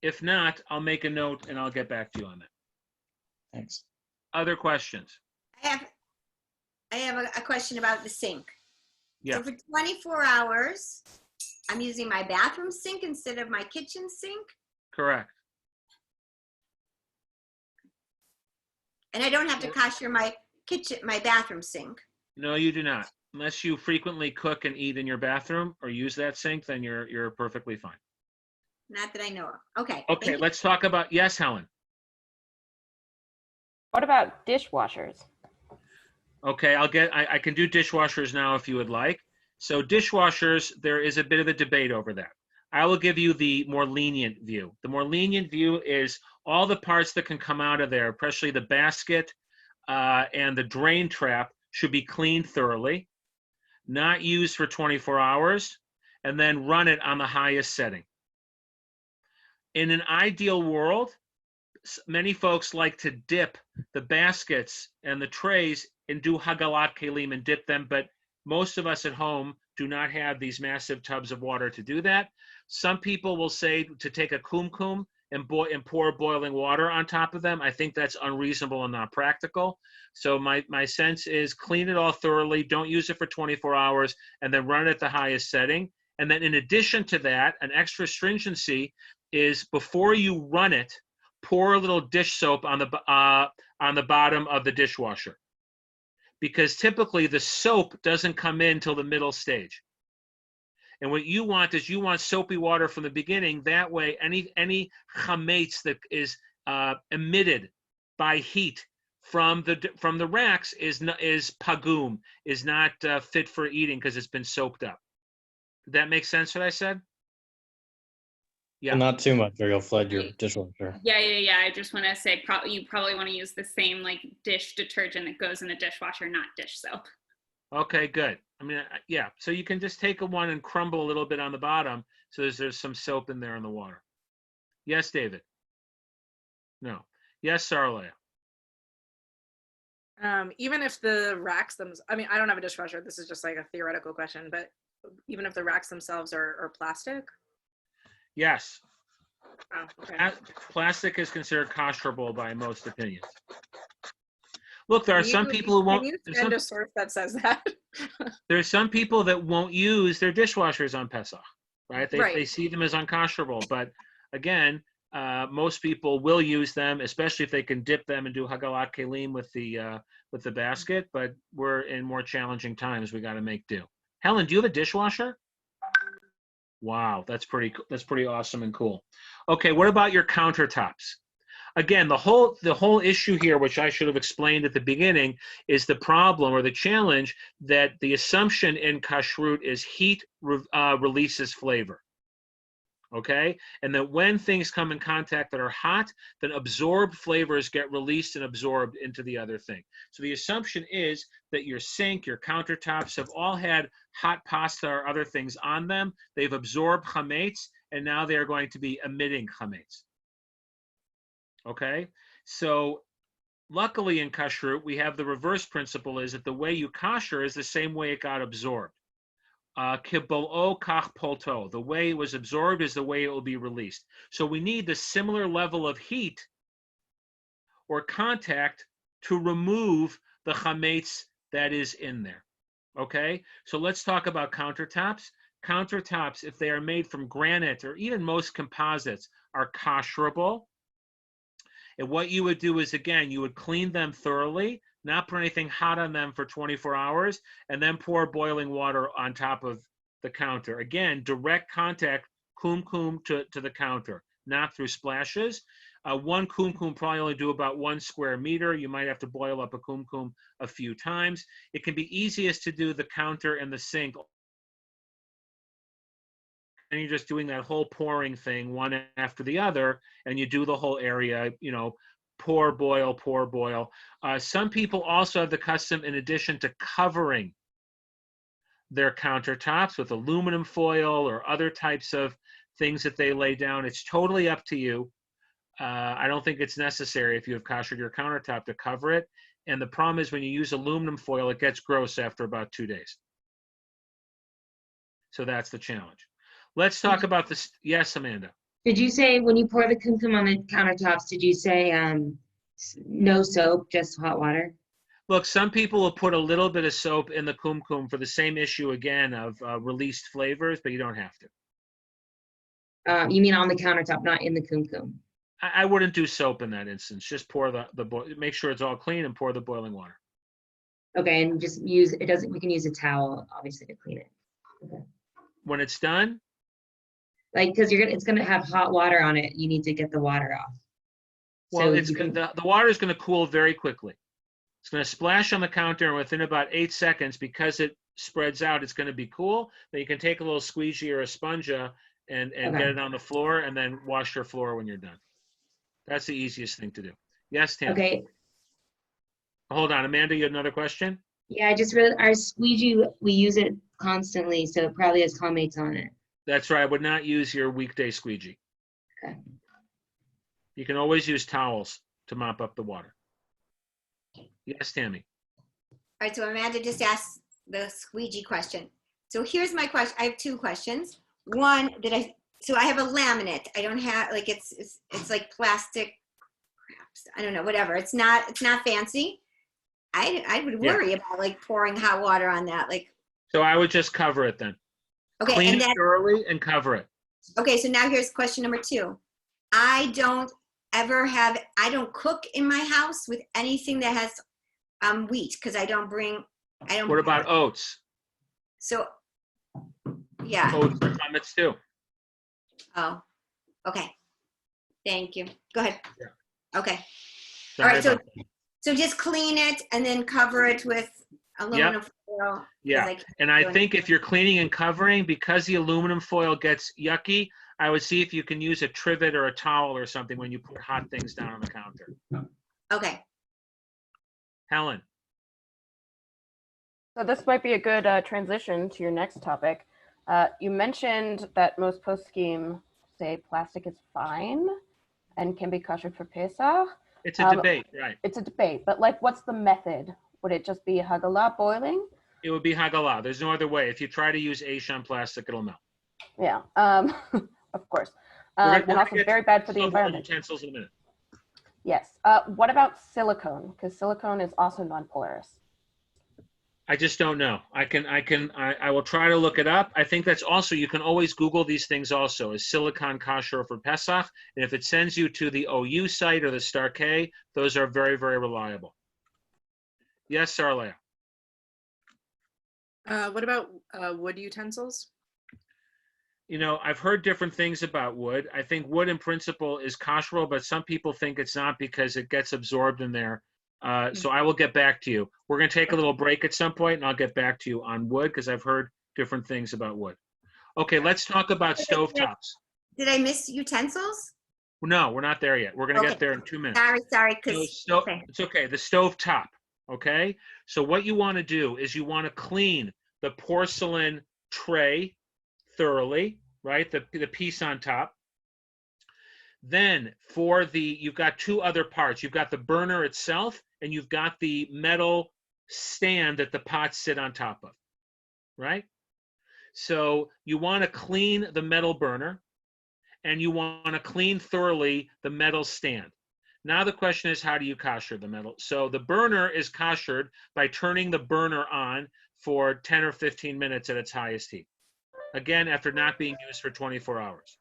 If not, I'll make a note and I'll get back to you on that. Thanks. Other questions? I have a question about the sink. Yeah. So for 24 hours, I'm using my bathroom sink instead of my kitchen sink, Correct. and I don't have to kosher my bathroom sink. No, you do not. Unless you frequently cook and eat in your bathroom or use that sink, then you're perfectly fine. Not that I know of. Okay. Okay, thank you. let's talk about, yes, Helen. What about dishwashers? Okay, I can do dishwashers now if you would like. So dishwashers, there is a bit of a debate over that. I will give you the more lenient view. The more lenient view is all the parts that can come out of there, especially the basket and the drain trap, should be cleaned thoroughly, not used for 24 hours, and then run it on the highest setting. In an ideal world, many folks like to dip the baskets and the trays and do hagalat kelim and dip them, but most of us at home do not have these massive tubs of water to do that. Some people will say to take a kumkum and pour boiling water on top of them. I think that's unreasonable and not practical. So my sense is clean it all thoroughly, don't use it for 24 hours, and then run it at the highest setting. And then in addition to that, an extra stringency is before you run it, pour a little dish soap on the bottom of the dishwasher, because typically the soap doesn't come in till the middle stage. And what you want is soapy water from the beginning. That way, any chametz that is emitted by heat from the racks is pagum, is not fit for eating because it's been soaked up. Did that make sense what I said? Yeah. Well, not too much, or you'll flood your dishwasher. Yeah. I just want to say you probably want to use the same like dish detergent that goes in the dishwasher, not dish soap. Okay, good. I mean, yeah. So you can just take one and crumble a little bit on the bottom, so there's some soap in there in the water. Yes, David. No. Yes, Saralea. Even if the racks I mean, I don't have a dishwasher. This is just like a theoretical question, but even if the racks themselves are plastic? Yes. Oh, okay. Plastic is considered kosherable by most opinions. Look, there are some people who won't. Can you send a source that says that? There's some people that won't use their dishwashers on Pesach, right? They see them as unkosherable. But again, most people will use them, especially if they can dip them and do Hagalat Kelim with the basket. But we're in more challenging times. We got to make do. Helen, do you have a dishwasher? Wow, that's pretty awesome and cool. Okay, what about your countertops? Again, the whole issue here, which I should have explained at the beginning, is the problem or the challenge that the assumption in kashrut is heat releases flavor. Okay, and that when things come in contact that are hot, then absorbed flavors get released and absorbed into the other thing. So the assumption is that your sink, your countertops have all had hot pasta or other things on them. They've absorbed chametz, and now they are going to be emitting chametz. Okay, so luckily in kashrut, we have the reverse principle, is that the way you kosher is the same way it got absorbed. Kibbol'o kach polto. The way it was absorbed is the way it will be released. So we need the similar level of heat or contact to remove the chametz that is in there. Okay, so let's talk about countertops. Countertops, if they are made from granite or even most composites, are kosherable. And what you would do is, again, you would clean them thoroughly, not put anything hot on them for 24 hours, and then pour boiling water on top of the counter. Again, direct contact, kum to the counter, not through splashes. One kum probably only do about 1 square meter. You might have to boil up a kum a few times. It can be easiest to do the counter and the sink. And you're just doing that whole pouring thing one after the other, and you do the whole area, pour, boil, pour, boil. Some people also have the custom, in addition to covering their countertops with aluminum foil or other types of things that they lay down. It's totally up to you. I don't think it's necessary if you have koshered your countertop to cover it. And the problem is when you use aluminum foil, it gets gross after about 2 days. So that's the challenge. Let's talk about this. Yes, Amanda. Did you say when you pour the kumkum on the countertops, did you say no soap, just hot water? Look, some people will put a little bit of soap in the kumkum for the same issue again of released flavors, but you don't have to. You mean on the countertop, not in the kumkum? I wouldn't do soap in that instance. Just pour make sure it's all clean and pour the boiling water. Okay, and just use it. Doesn't we can use a towel obviously to clean it. Okay. When it's done. Like, because it's gonna have hot water on it. You need to get the water off. Well, so the water is going to cool very quickly. It's going to splash on the counter, and within about 8 seconds, because it spreads out, it's going to be cool. Then you can take a little squeegee or a sponge and get it on the floor, and then wash your floor when you're done. That's the easiest thing to do. Yes, Tam. Okay. Hold on, Amanda, you had another question? Yeah, I just read our squeegee. We use it constantly, so it probably has chametz on it. That's right. I would not use your weekday squeegee. Okay. You can always use towels to mop up the water. Yes, Tammy. All right, so Amanda just asked the squeegee question. So here's my question. I have 2 questions. One, so I have a laminate. I don't have, like, it's like plastic, I don't know, whatever. It's not fancy. I would worry about like pouring hot water on that. Like. So I would just cover it then. Okay. Clean it thoroughly and cover it. Okay, so now here's question number 2. I don't cook in my house with anything that has wheat, because I don't. What about oats? So, yeah. Oats are chametz too. Oh, okay. Thank you. Go ahead. Yeah. Okay. Sorry. All right, so just clean it and then cover it with aluminum foil. Yeah, and I think if you're cleaning and covering, because the aluminum foil gets yucky, I would see if you can use a trivet or a towel or something when you put hot things down on the counter. Okay. Helen. So this might be a good transition to your next topic. You mentioned that most poskim say plastic is fine and can be kosher for Pesach. It's a debate, right? It's a debate, but like, what's the method? Would it just be hagalah, boiling? It would be hagalah. There's no other way. If you try to use ash on plastic, it'll melt. Yeah, of course. We're And gonna also get very bad for the silver environment. utensils in a minute. Yes. What about silicone? Because silicone is also non-porous. I just don't know. I will try to look it up. I think that's also, you can always Google these things also. Is silicon kosher for Pesach? And if it sends you to the OU site or the Star K, those are very, very reliable. Yes, Sarlea. What about wood utensils? You know, I've heard different things about wood. I think wood in principle is kosher, but some people think it's not because it gets absorbed in there. So I will get back to you. We're going to take a little break at some point, and I'll get back to you on wood because I've heard different things about wood. Okay, let's talk about stovetops. Did I miss utensils? No, we're not there yet. We're going to Okay. get there in 2 minutes. Sorry, So because it's okay. The stove top. Okay. So what you want to do is you want to clean the porcelain tray thoroughly, right? The piece on top. Then you've got two other parts. You've got the burner itself, and you've got the metal stand that the pots sit on top of, right? So you want to clean the metal burner, and you want to clean thoroughly the metal stand. Now the question is, how do you kosher the metal? So the burner is koshered by turning the burner on for 10 or 15 minutes at its highest heat. Again, after not being used for 24 hours.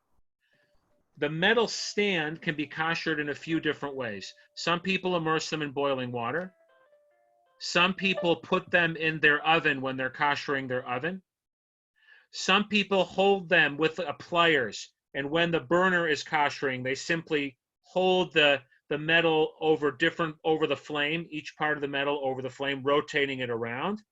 The metal stand can be koshered in a few different ways. Some people immerse them in boiling water. Some people put them in their oven when they're koshering their oven. Some people hold them with pliers, and when the burner is koshering, they simply hold the metal over the flame, each part of the metal over the flame, rotating it around.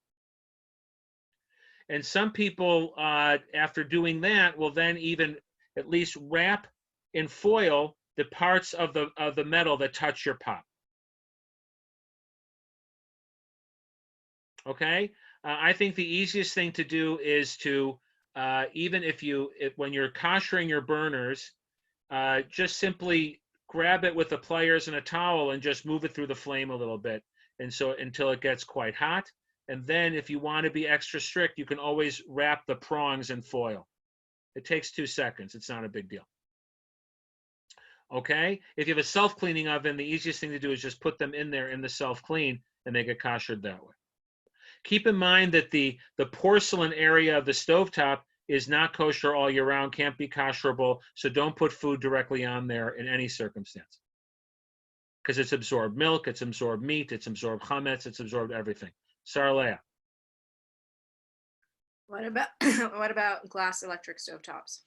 And some people, after doing that, will then even at least wrap in foil the parts of the metal that touch your pot. Okay, I think the easiest thing to do is to even when you're koshering your burners, just simply grab it with the pliers and a towel and just move it through the flame a little bit, and so until it gets quite hot. And then if you want to be extra strict, you can always wrap the prongs in foil. It takes 2 seconds. It's not a big deal. Okay, if you have a self-cleaning oven, the easiest thing to do is just put them in there in the self-clean, and they get koshered that way. Keep in mind that the porcelain area of the stovetop is not kosher all year round, can't be kosherable, so don't put food directly on there in any circumstance. Because it's absorbed milk, it's absorbed meat, it's absorbed chametz, it's absorbed everything. Sarlea. What about glass electric stovetops?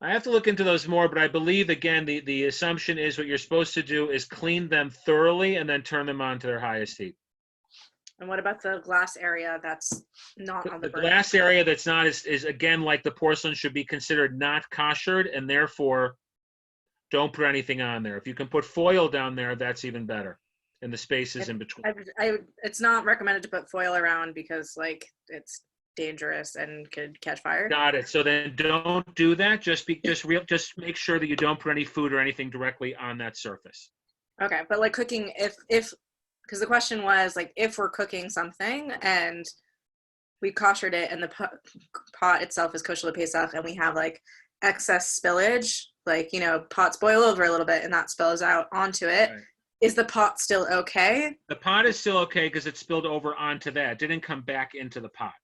I have to look into those more, but I believe, again, the assumption is what you're supposed to do is clean them thoroughly and then turn them on to their highest heat. And what about the glass area that's not on the burner? Glass area that's not is again, like the porcelain, should be considered not koshered, and therefore don't put anything on there. If you can put foil down there, that's even better, and the spaces in between. It's not recommended to put foil around because it's dangerous and could catch fire. Got it. So then don't do that. Just make sure that you don't put any food or anything directly on that surface. Okay, but like cooking, if because the question was like if we're cooking something and we koshered it and the pot itself is kosher Pesach and we have like excess spillage, like pots boil over a little bit and that spills out onto it. Right. Is the pot still okay? The pot is still okay because it spilled over onto that. It didn't come back into the pot.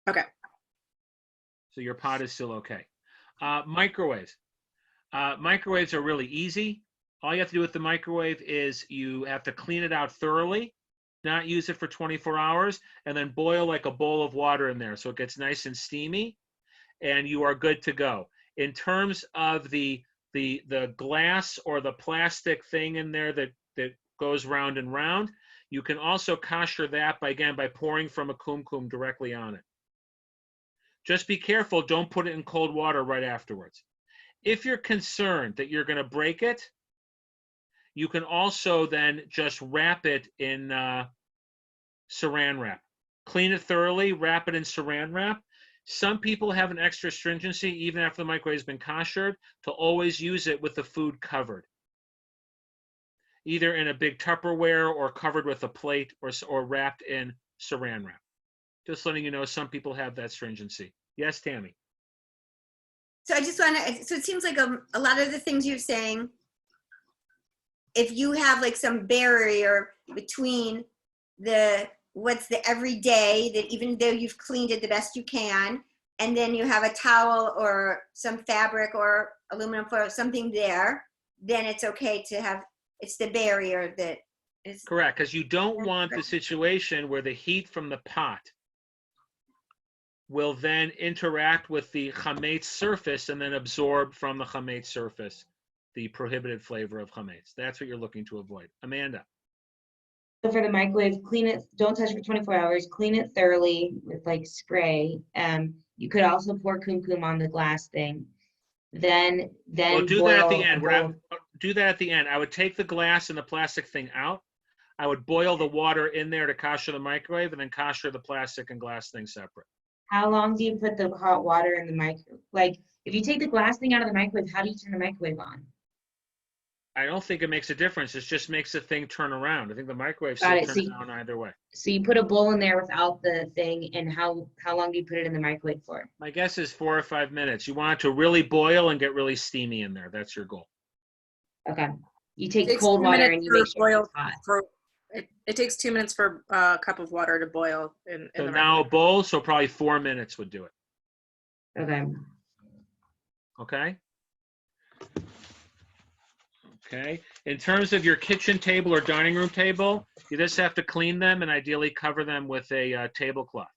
Okay. So your pot is still okay. Microwaves. Microwaves are really easy. All you have to do with the microwave is you have to clean it out thoroughly, not use it for 24 hours, and then boil like a bowl of water in there so it gets nice and steamy, and you are good to go. In terms of the glass or the plastic thing in there that goes round and round, you can also kosher that by pouring from a kumkum directly on it. Just be careful, don't put it in cold water right afterwards. If you're concerned that you're going to break it, you can also then just wrap it in saran wrap. Clean it thoroughly, wrap it in saran wrap. Some people have an extra stringency, even after the microwave has been koshered, to always use it with the food covered. either in a big Tupperware or covered with a plate or wrapped in saran wrap. Just letting you know, some people have that stringency. Yes, Tammy. So I just want to, so it seems like a lot of the things you're saying, if you have like some barrier between what's the everyday, that even though you've cleaned it the best you can, and then you have a towel or some fabric or aluminum foil, something there, then it's okay to have, it's the barrier that is. Correct, because you don't want the situation where the heat from the pot will then interact with the chametz surface and then absorb from the chametz surface the prohibited flavor of chametz. That's what you're looking to avoid. Amanda. So for the microwave, clean it, don't touch it for 24 hours, clean it thoroughly with like spray. You could also pour kumkum on the glass thing. Then Well, do boil that at the end. bowl. Do that at the end. I would take the glass and the plastic thing out. I would boil the water in there to kosher the microwave, and then kosher the plastic and glass thing separate. How long do you put the hot water in the microwave? Like, if you take the glass thing out of the microwave, how do you turn the microwave on? I don't think it makes a difference. It just makes the thing turn around. I think the microwave Got still it. turns on either way. So you put a bowl in there without the thing, and how long do you put it in the microwave for? My guess is 4 or 5 minutes. You want it to really boil and get really steamy in there. That's your goal. Okay. You take Takes cold 2 water minutes and you for make sure boil it's hot. It takes 2 minutes for a cup of water to boil in So the now a microwave. bowl, so probably 4 minutes would do it. Okay. Okay? Okay. In terms of your kitchen table or dining room table, you just have to clean them and ideally cover them with a tablecloth.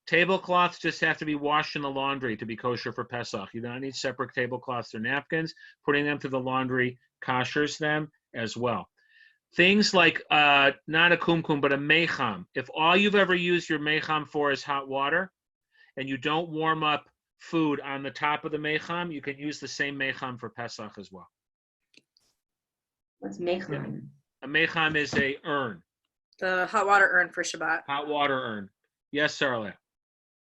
Tablecloths just have to be washed in the laundry to be kosher for Pesach. You don't need separate tablecloths or napkins. Putting them through the laundry koshers them as well. Things like not a kumkum, but a mecham. If all you've ever used your mecham for is hot water, and you don't warm up food on the top of the mecham, you can use the same mecham for Pesach as well. What's mecham? A mecham is a urn, The hot water urn for Shabbat. hot water urn. Yes, Sarla.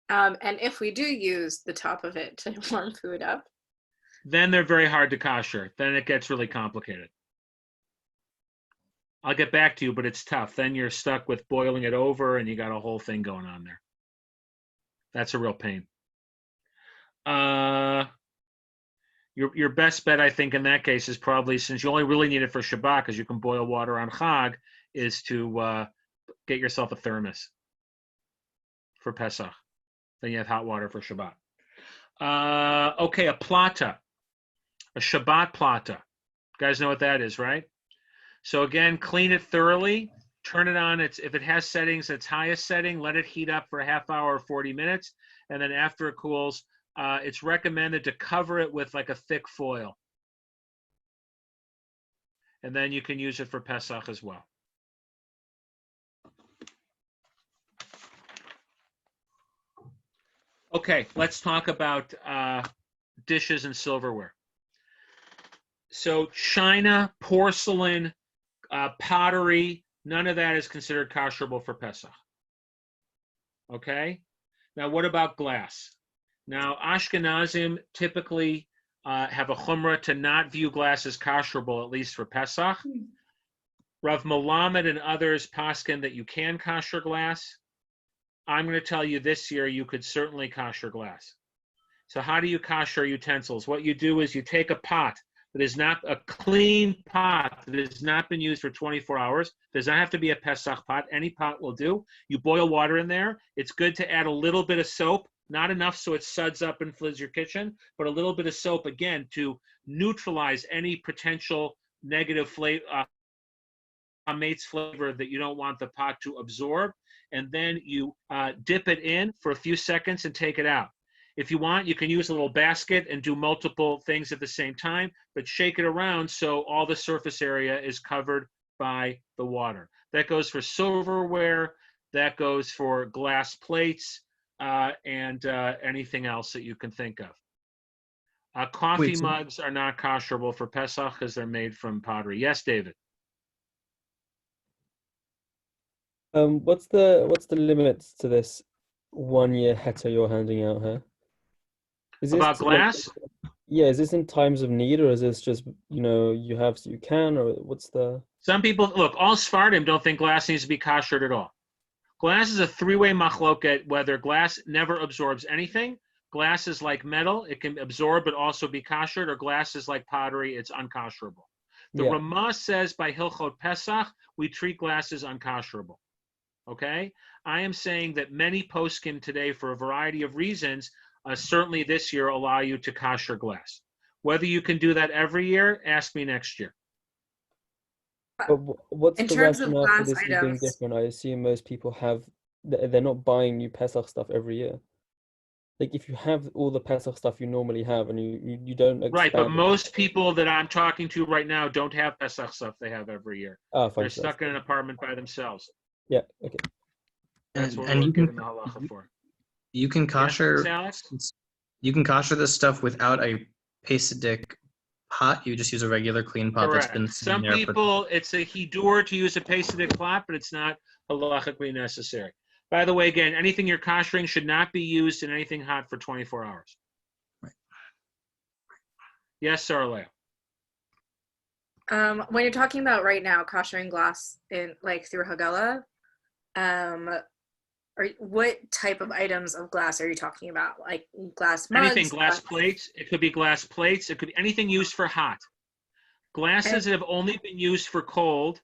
And if we do use the top of it to warm food up, Then they're very hard to kosher. Then it gets really complicated. I'll get back to you, but it's tough. Then you're stuck with boiling it over and you got a whole thing going on there. That's a real pain. Your best bet, I think, in that case is probably, since you only really need it for Shabbat because you can boil water on Chag, is to get yourself a thermos for Pesach. Then you have hot water for Shabbat. Okay, a plata, a Shabbat plata. You guys know what that is, right? So again, clean it thoroughly. Turn it on. If it has settings, its highest setting. Let it heat up for a half hour or 40 minutes. And then after it cools, it's recommended to cover it with like a thick foil. And then you can use it for Pesach as well. Okay, let's talk about dishes and silverware. So china, porcelain, pottery, none of that is considered kosherable for Pesach. Okay? Now, what about glass? Now, Ashkenazim typically have a chumrah to not view glass as kosherable, at least for Pesach. Rav Melamed and others paskin that you can kosher glass. I'm going to tell you this year you could certainly kosher glass. So how do you kosher utensils? What you do is you take a pot that is not a clean pot that has not been used for 24 hours. Does not have to be a Pesach pot. Any pot will do. You boil water in there. It's good to add a little bit of soap, not enough so it suds up and floods your kitchen, but a little bit of soap, again, to neutralize any potential negative flavor, mate's flavor that you don't want the pot to absorb. And then you dip it in for a few seconds and take it out. If you want, you can use a little basket and do multiple things at the same time, but shake it around so all the surface area is covered by the water. That goes for silverware, that goes for glass plates, and anything else that you can think of. Coffee mugs are not kosherable for Pesach because they're made from pottery. Yes, David? What's the limits to this 1 year heter you're handing out here? Is this About glass? Yeah, is this in times of need, or is this just, you have so you can, or what's the? Some people, look, all Sfardim don't think glass needs to be kashered at all. Glass is a three-way machloket, whether glass never absorbs anything. Glass is like metal, it can absorb but also be kashered, or glass is like pottery, it's unkosherable. The Yeah. Ramah says by Hilchot Pesach, we treat glass as unkosherable. Okay? I am saying that many poskim today, for a variety of reasons, certainly this year, allow you to kasher glass. Whether you can do that every year, ask me next year. But what's In the terms of rationale for glass this year being items, different? I assume most people they're not buying new Pesach stuff every year. Like if you have all the Pesach stuff you normally have, and you don't Right, but expand it. most people that I'm talking to right now don't have Pesach stuff they have every year. Ah, They're fine. So stuck in an apartment by themselves. yeah, okay. That's what And we're you can given the halacha for. you can kosher Alex? you can kosher this stuff without a Pesach pot. You just use a regular clean pot that's been Correct. sitting Some there for. people, it's a hidur to use a Pesach pot, but it's not halachically necessary. By the way, again, anything you're koshering should not be used in anything hot for 24 hours. Right. Yes, Sarah. when you're talking about right now koshering glass in through Hagala, what type of items of glass are you talking about? Like glass mugs? Anything, glass plates. It could be glass plates. It could be anything used for hot. Glasses that have only been used for cold,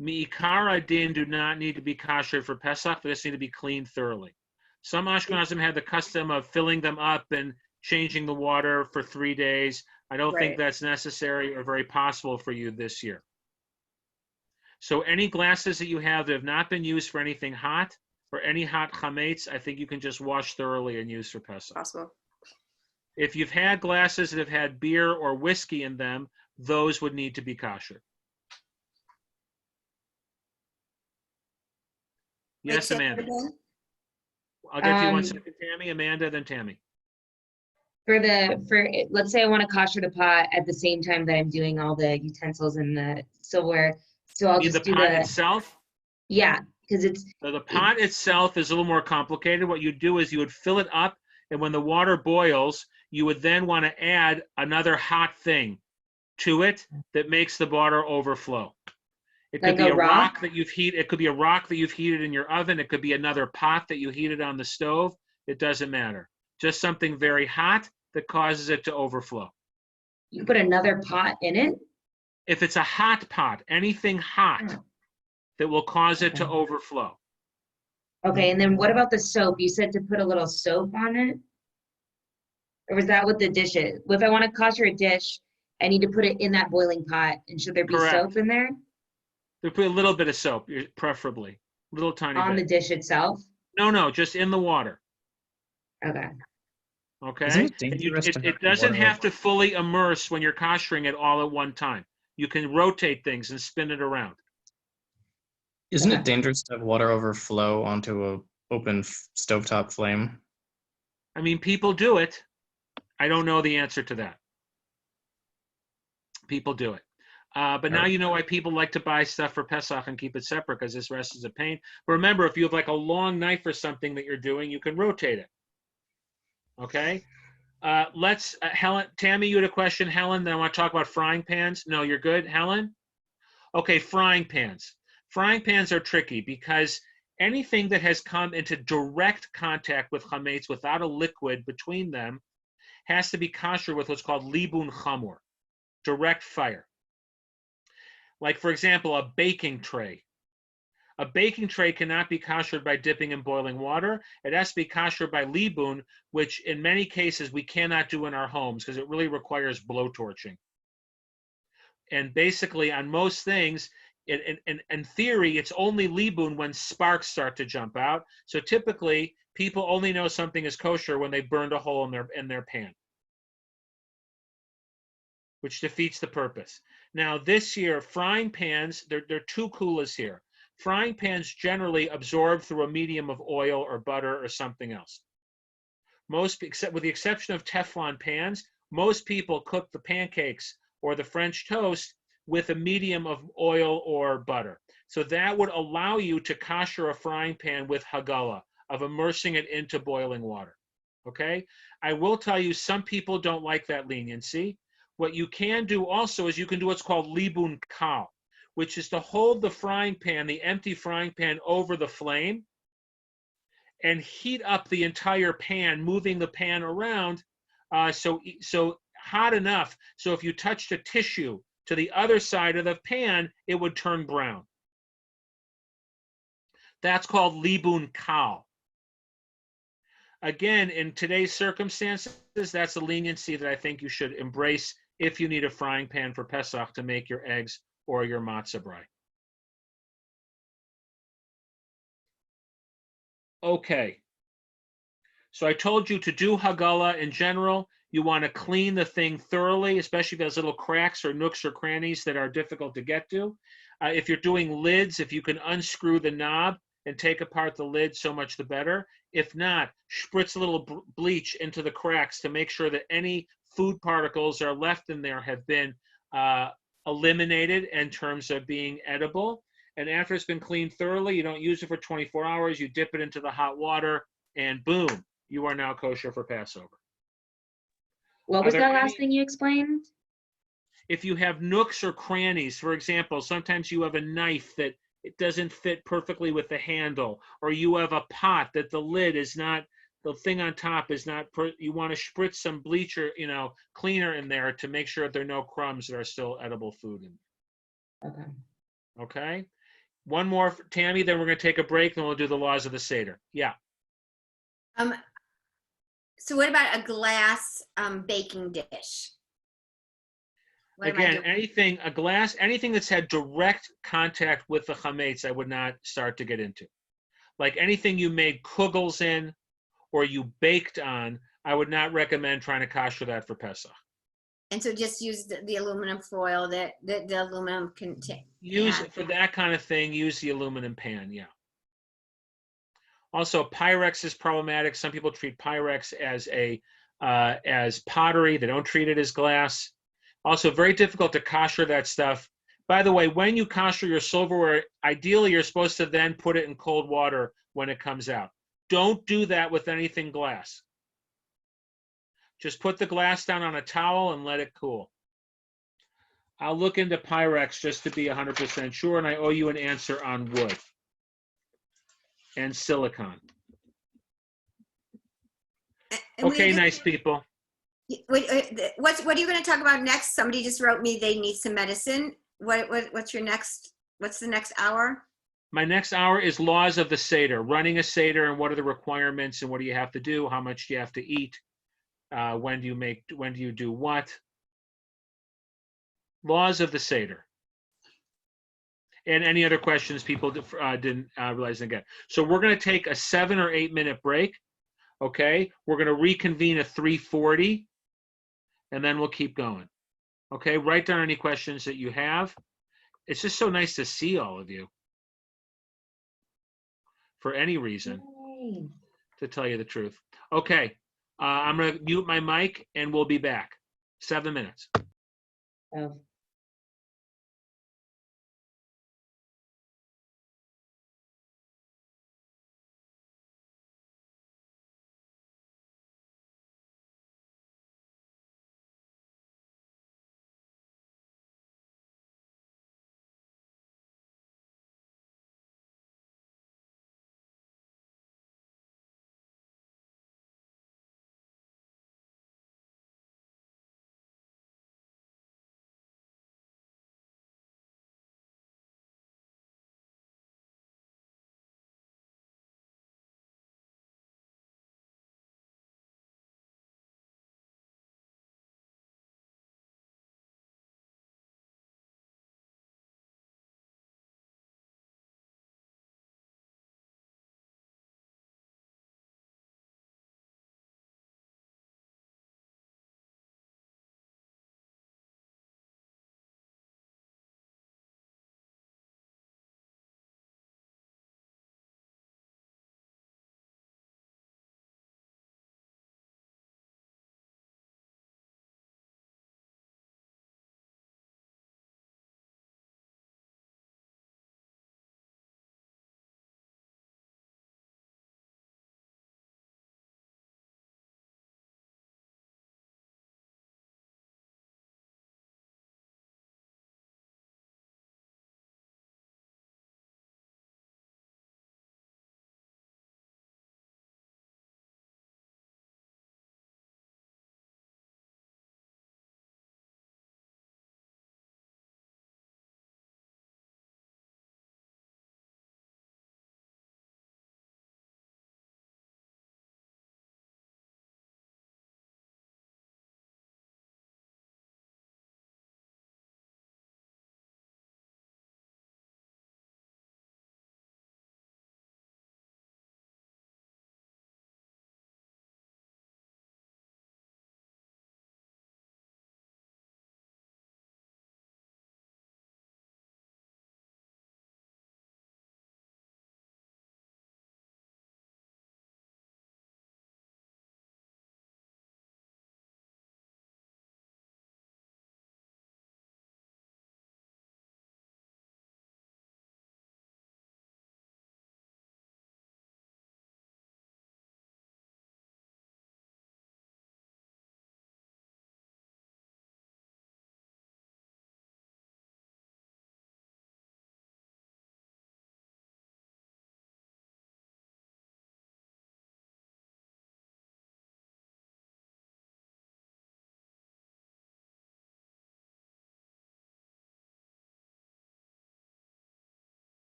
mi'ikar adin, do not need to be kosher for Pesach. They just need to be cleaned thoroughly. Some Ashkenazim had the custom of filling them up and changing the water for 3 days. I don't think that's necessary or very possible for you this year. So any glasses that you have that have not been used for anything hot or any hot chametz, I think you can just wash thoroughly and use for Pesach. Possible. If you've had glasses that have had beer or whiskey in them, those would need to be kosher. Yes, Amanda. I'll get to you 1 second, Tammy. Amanda, then Tammy. Let's say I want to kosher the pot at the same time that I'm doing all the utensils and the silverware. So I'll You mean just the do pot itself? Yeah, because So the pot itself is a little more complicated. What you do is you would fill it up, and when the water boils, you would then want to add another hot thing to it that makes the water overflow. It could Like be a a rock? rock that you've heated. It could be a rock that you've heated in your oven. It could be another pot that you heated on the stove. It doesn't matter. Just something very hot that causes it to overflow. You put another pot in it? If it's a hot pot, anything hot that will cause it to overflow. Okay, and then what about the soap? You said to put a little soap on it? Or was that with the dishes? If I want to kosher a dish, I need to put it in that boiling pot, and should there be Correct. soap in there? They put a little bit of soap, preferably. Little tiny On the bit. dish itself? No, just in the water. Okay. Okay? Isn't it And dangerous to have it the doesn't water have to fully immerse when you're koshering it all at one time. You can rotate things and spin it around. Isn't it dangerous to have water overflow onto a open stovetop flame? I mean, people do it. I don't know the answer to that. People do it. But now you know why people like to buy stuff for Pesach and keep it separate, because this rest is a pain. But remember, if you have like a long knife or something that you're doing, you can rotate it. Okay? Helen, Tammy, you had a question. Helen, then I want to talk about frying pans. No, you're good, Helen? Okay, frying pans. Frying pans are tricky because anything that has come into direct contact with chametz without a liquid between them has to be kosher with what's called libun chamor, direct fire. Like, for example, a baking tray. A baking tray cannot be koshered by dipping in boiling water. It has to be koshered by libun, which in many cases we cannot do in our homes because it really requires blowtorching. And basically on most things, in theory, it's only libun when sparks start to jump out. So typically, people only know something is kosher when they burned a hole in their pan, which defeats the purpose. Now this year, frying pans, there are two kulas here. Frying pans generally absorb through a medium of oil or butter or something else. With the exception of Teflon pans, most people cook the pancakes or the French toast with a medium of oil or butter. So that would allow you to kosher a frying pan with hagala, of immersing it into boiling water. Okay? I will tell you, some people don't like that leniency. What you can do also is you can do what's called libun kal, which is to hold the frying pan, the empty frying pan, over the flame and heat up the entire pan, moving the pan around so hot enough so if you touched a tissue to the other side of the pan, it would turn brown. That's called libun kal. Again, in today's circumstances, that's a leniency that I think you should embrace if you need a frying pan for Pesach to make your eggs or your matzah brie. Okay. So I told you to do Hagala in general. You want to clean the thing thoroughly, especially if there's little cracks or nooks or crannies that are difficult to get to. If you're doing lids, if you can unscrew the knob and take apart the lid, so much the better. If not, spritz a little bleach into the cracks to make sure that any food particles that are left in there have been eliminated in terms of being edible. And after it's been cleaned thoroughly, you don't use it for 24 hours, you dip it into the hot water, and boom, you are now kosher for Passover. What was that last thing you explained? If you have nooks or crannies, for example, sometimes you have a knife that it doesn't fit perfectly with the handle, or you have a pot that the lid is not, the thing on top is not, you want to spritz some bleach or, cleaner in there to make sure that there are no crumbs that are still edible food in there. Okay. Okay? One more, Tammy, then we're going to take a break, and we'll do the laws of the Seder. Yeah. So what about a glass baking dish? What am I Again, doing? anything that's had direct contact with the chametz, I would not start to get into. Like anything you made kugels in or you baked on, I would not recommend trying to kosher that for Pesach. And so just use the aluminum foil that the aluminum contain. Use for that kind of thing, use the aluminum pan, yeah. Also, Pyrex is problematic. Some people treat Pyrex as pottery. They don't treat it as glass. Also, very difficult to kosher that stuff. By the way, when you kosher your silverware, ideally you're supposed to then put it in cold water when it comes out. Don't do that with anything glass. Just put the glass down on a towel and let it cool. I'll look into Pyrex just to be 100% sure, and I owe you an answer on wood and silicone. Okay, nice people. What are you going to talk about next? Somebody just wrote me they need some medicine. What's the next hour? My next hour is laws of the Seder, running a Seder, and what are the requirements, and what do you have to do, how much do you have to eat, when do you do what? Laws of the Seder. And any other questions people didn't realize again. So we're going to take a 7 or 8 minute break. Okay, we're going to reconvene at 3:40, and then we'll keep going. Okay, write down any questions that you have. It's just so nice to see all of you. For any reason, to tell you the truth. Okay, I'm going to mute my mic, and we'll be back. 7 minutes. Oh.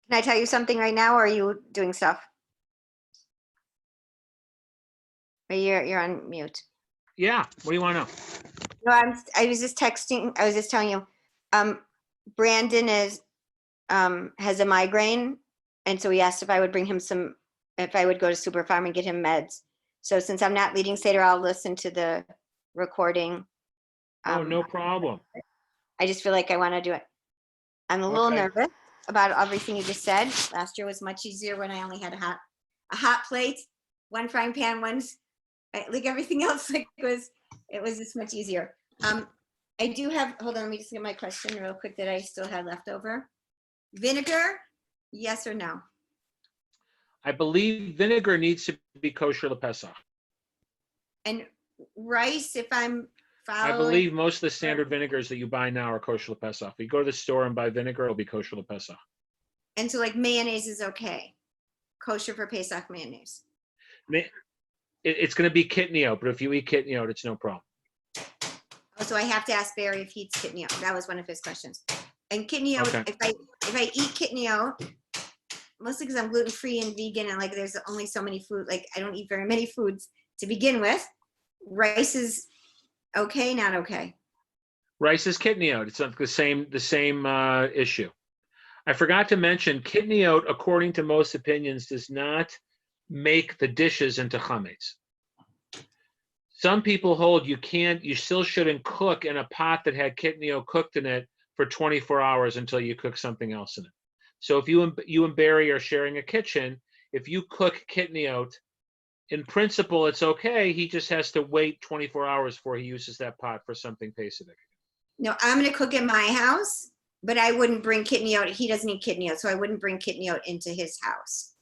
Can I tell you something right now, or are you doing stuff? Or you're on mute. Yeah, what do you want to know? No, I was just texting, I was just telling you, Brandon has a migraine, and so he asked if I would bring him if I would go to Super Farm and get him meds. So since I'm not leading Seder, I'll listen to the recording. Oh, no problem. I just feel like I want to do it. I'm a little Okay. nervous about everything you just said. Last year was much easier when I only had a hot plate, one frying pan, like everything else. Like it was just much easier. I do have. Hold on, let me just get my question real quick that I still had left over. Vinegar, yes or no? I believe vinegar needs to be kosher LePesach. And rice, if I'm I following. believe most of the standard vinegars that you buy now are kosher LePesach. If you go to the store and buy vinegar, it'll be kosher LePesach. And so like mayonnaise is okay. Kosher for Pesach mayonnaise. It's going to be kitniot, but if you eat kitniot, it's no problem. Oh, so I have to ask Barry if he eats kitniot. That was one of his questions. And kitniot, Okay. if I eat kitniot, mostly because I'm gluten-free and vegan, and like there's only so many food, like I don't eat very many foods to begin with. Rice is okay, not okay. Rice is kitniot. It's the same issue. I forgot to mention kitniot, according to most opinions, does not make the dishes into chametz. Some people hold you still shouldn't cook in a pot that had kitniot cooked in it for 24 hours until you cook something else in it. So if you and Barry are sharing a kitchen, if you cook kitniot, in principle, it's okay. He just has to wait 24 hours before he uses that pot for something Pesach. No, I'm going to cook in my house, but I wouldn't bring kitniot. He doesn't eat kitniot, so I wouldn't bring kitniot into his house.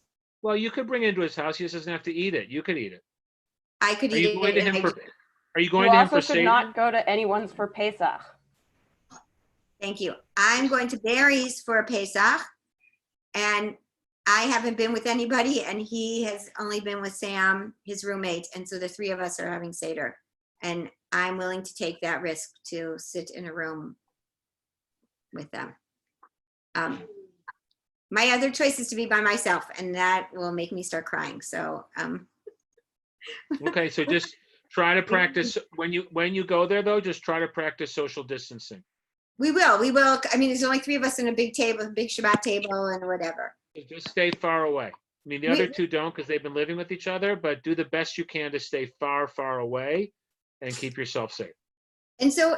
Well, you could bring it into his house. He just doesn't have to eat it. You could eat it. I could Are eat you it. going to him for? Are you going You to him also for should Seder? not go to anyone's for Pesach. Thank you. I'm going to Barry's for Pesach, and I haven't been with anybody, and he has only been with Sam, his roommate, and so the three of us are having Seder, and I'm willing to take that risk to sit in a room with them. My other choice is to be by myself, and that will make me start crying. So, Okay, so just try to practice when you go there, though. Just try to practice social distancing. we will. I mean, there's only three of us in a big table, big Shabbat table, and whatever. Just stay far away. I mean, the other two don't because they've been living with each other, but do the best you can to stay far, far away and keep yourself safe. And so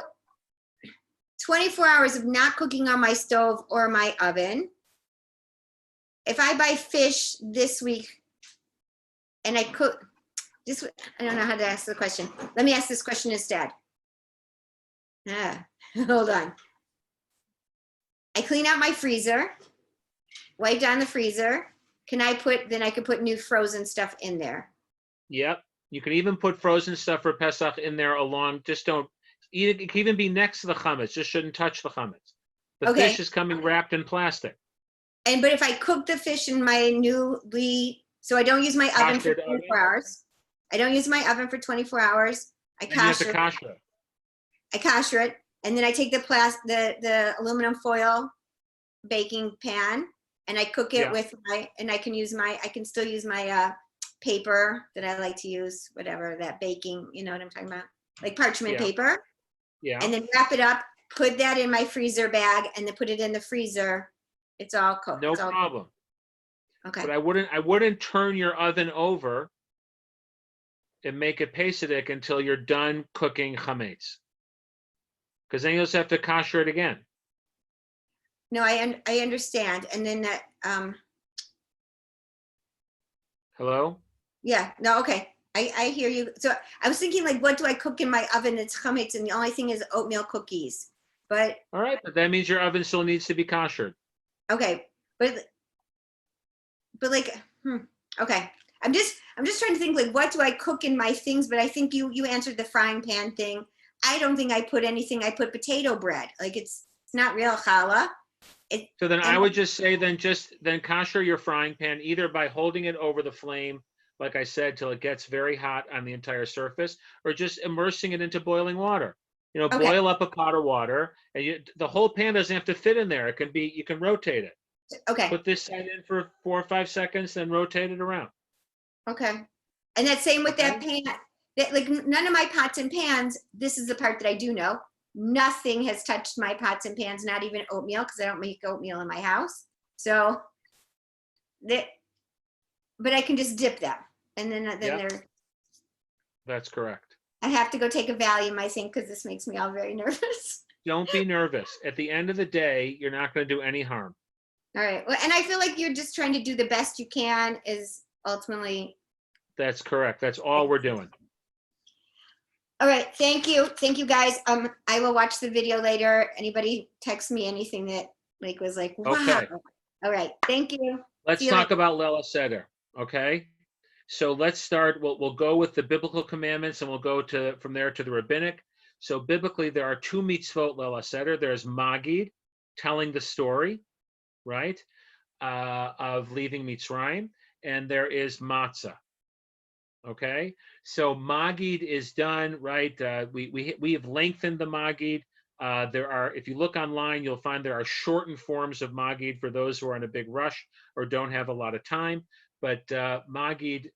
24 hours of not cooking on my stove or my oven. If I buy fish this week and I cook this, I don't know how to ask the question. Let me ask this question instead. Hold on. I clean out my freezer, wipe down the freezer. Then I could put new frozen stuff in there. Yep. You can even put frozen stuff for Pesach in there along. Just don't eat it. It can even be next to the chametz. Just shouldn't touch the chametz. The Okay. fish is coming wrapped in plastic. But if I cook the fish in my so I don't use my oven for Kosher 24 hours. I don't use my oven for 24 hours. I And you have to kosher it. kosher it. I kosher it, and then I take the aluminum foil baking pan, and I cook it Yeah. with I can still use my paper that I like to use, whatever, that baking, you know what I'm talking about? Like parchment Yeah. paper. Yeah. And then wrap it up, put that in my freezer bag, and then put it in the freezer. It's all cooked. No It's all- problem. Okay. But I wouldn't turn your oven over and make it Pesach until you're done cooking chametz. Because then you'll just have to kosher it again. No, I understand. And then that, Hello? yeah, no, okay. I hear you. So I was thinking, like, what do I cook in my oven? It's chametz, and the only thing is oatmeal cookies. But All right, but that means your oven still needs to be koshered. okay, but like, okay. I'm just trying to think, like, what do I cook in my things? But I think you answered the frying pan thing. I don't think I put anything. I put potato bread. Like it's not real challah. So then I would just say then kosher your frying pan either by holding it over the flame, like I said, till it gets very hot on the entire surface, or just immersing it into boiling water. You know, Okay. boil up a pot of water, and the whole pan doesn't have to fit in there. You can rotate it. Okay, Put this side in for 4 or 5 seconds, then rotate it around. okay. And that same with that Okay. pan, that like none of my pots and pans, this is the part that I do know. Nothing has touched my pots and pans, not even oatmeal, because I don't make oatmeal in my house. So that, but I can just dip them. And then Yeah. they're, That's correct. I have to go take a Valium, I think, because this makes me all very nervous. Don't be nervous. At the end of the day, you're not going to do any harm. All right. Well, and I feel like you're just trying to do the best you can is ultimately. That's correct. That's all we're doing. All right. Thank you. Thank you guys. I will watch the video later. Anybody text me anything that like was like, wow. Okay. All right. Thank you. Let's See you talk later. about Leil Seder. Okay. So let's start. We'll go with the biblical commandments, and we'll go from there to the rabbinic. So biblically, there are 2 mitzvot Leil Seder. There's Magid, telling the story, right, of leaving Mitzrayim, and there is Matzah. Okay, so Magid is done, right? We have lengthened the Magid. There are, if you look online, you'll find there are shortened forms of Magid for those who are in a big rush or don't have a lot of time. But Magid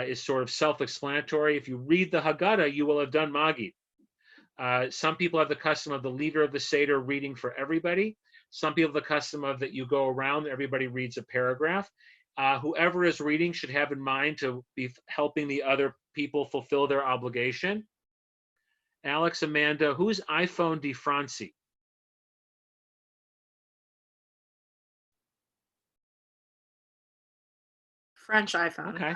is sort of self-explanatory. If you read the Haggadah, you will have done Magid. Some people have the custom of the leader of the Seder reading for everybody. Some people have the custom of that you go around, everybody reads a paragraph. Whoever is reading should have in mind to be helping the other people fulfill their obligation. Alex, Amanda, who's iPhone de Franci? French iPhone. Okay.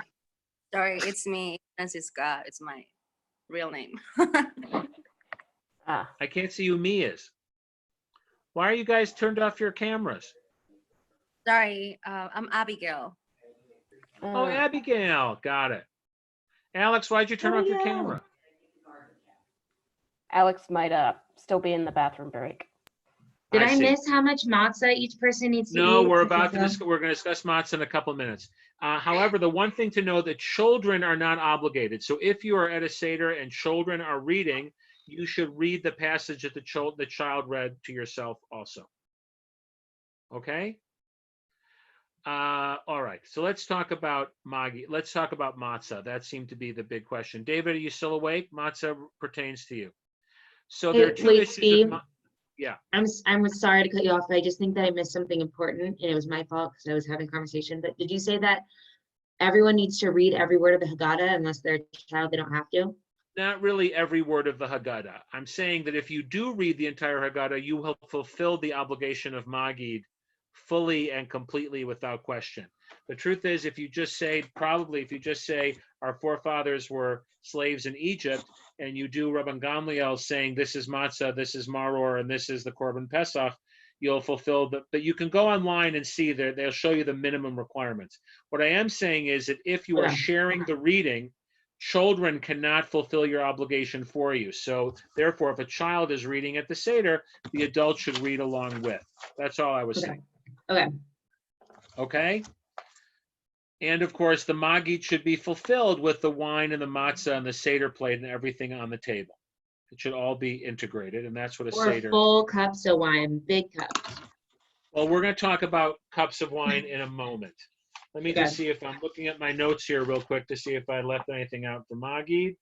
Sorry, it's me, Francisca. It's my real name. Ah, I can't see who me is. Why are you guys turned off your cameras? Sorry, I'm Abigail. Oh, Abigail, got it. Alex, why'd you turn off your camera? Alex might still be in the bathroom break. Did I see. miss how much matzah each person needs to eat? No, we're to about to fulfill? we're going to discuss matzah in a couple minutes. However, the one thing to know that children are not obligated. So if you are at a Seder and children are reading, you should read the passage that the child read to yourself also. Okay? All right, so let's talk about Magi. Let's talk about matzah. That seemed to be the big question. David, are you still awake? Matzah pertains to you. So there are 2 Wait, issues. Steve. Yeah. I'm sorry to cut you off, but I just think that I missed something important, and it was my fault because I was having a conversation. But did you say that everyone needs to read every word of the Haggadah unless they're a child, they don't have to? Not really every word of the Haggadah. I'm saying that if you do read the entire Haggadah, you will fulfill the obligation of Magid fully and completely without question. The truth is, if you just say our forefathers were slaves in Egypt, and you do Rabban Gamliel saying this is matzah, this is maror, and this is the Korban Pesach, you'll fulfill but you can go online and see that they'll show you the minimum requirements. What I am saying is that if you are sharing the reading, children cannot fulfill your obligation for you. So therefore, if a child is reading at the Seder, the adult should read along with. That's all I was saying. Okay. Okay? And of course, the Magid should be fulfilled with the wine and the matzah and the Seder plate and everything on the table. It should all be integrated, and that's what a Or Seder. full cups of wine, big cups. Well, we're going to talk about cups of wine in a moment. Let me Okay. just see if I'm looking at my notes here real quick to see if I left anything out for Magid.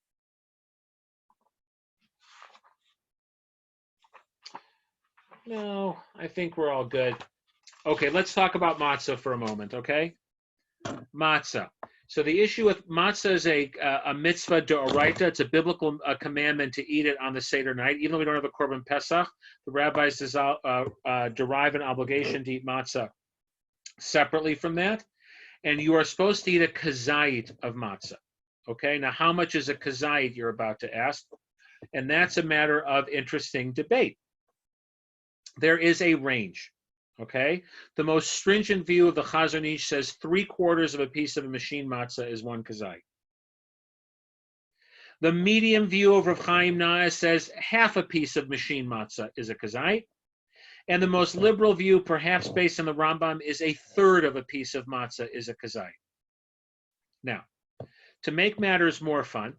No, I think we're all good. Okay, let's talk about matzah for a moment, okay? Matzah. So the issue with matzah is a mitzvah d'oraita. It's a biblical commandment to eat it on the Seder night. Even though we don't have a Korban Pesach, the rabbis derive an obligation to eat matzah separately from that. And you are supposed to eat a kazait of matzah. Okay, now how much is a kazait, you're about to ask? And that's a matter of interesting debate. There is a range. Okay, the most stringent view of the Chazon Ish says 3/4 of a piece of a machine matzah is 1 kazait. The medium view of Rav Chaim Naeh says half a piece of machine matzah is a kazait. And the most liberal view, perhaps based on the Rambam, is 1/3 of a piece of matzah is a kazait. Now, to make matters more fun,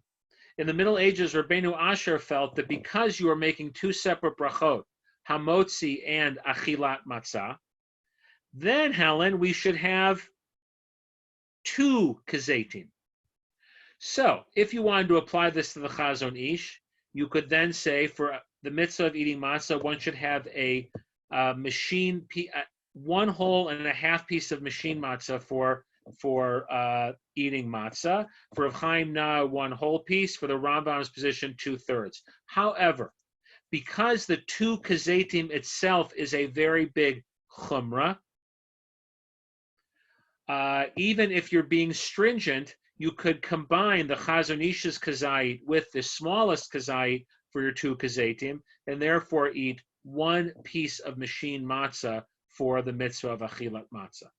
in the Middle Ages, Rabbeinu Asher felt that because you are making 2 separate brachot, hamotzi and achilat matzah, Then, Helen, we should have 2 kazetim. So if you wanted to apply this to the Chazon Ish, you could then say for the mitzvah of eating matzah, one should have a machine, 1.5 piece of machine matzah for eating matzah. For Rav Chaim Na, 1 whole piece. For the Rambam's position, 2/3. However, because the 2 kazetim itself is a very big chumrah, even if you're being stringent, you could combine the Chazon Ish's kazait with the smallest kazait for your 2 kazetim, and therefore eat 1 piece of machine matzah for the mitzvah of achilat matzah.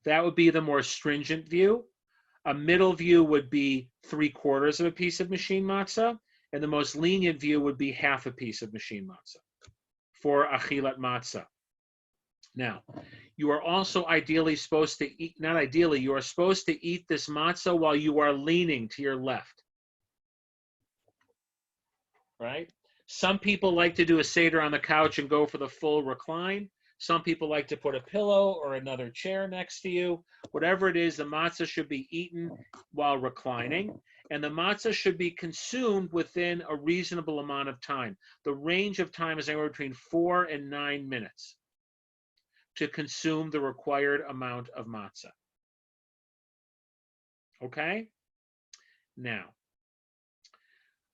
That would be the more stringent view. A middle view would be 3/4 of a piece of machine matzah, and the most lenient view would be 1/2 a piece of machine matzah for achilat matzah. Now, you are also ideally supposed to eat, not ideally, you are supposed to eat this matzah while you are leaning to your left. Right? Some people like to do a Seder on the couch and go for the full recline. Some people like to put a pillow or another chair next to you. Whatever it is, the matzah should be eaten while reclining, and the matzah should be consumed within a reasonable amount of time. The range of time is anywhere between 4 and 9 minutes to consume the required amount of matzah. Okay? Now,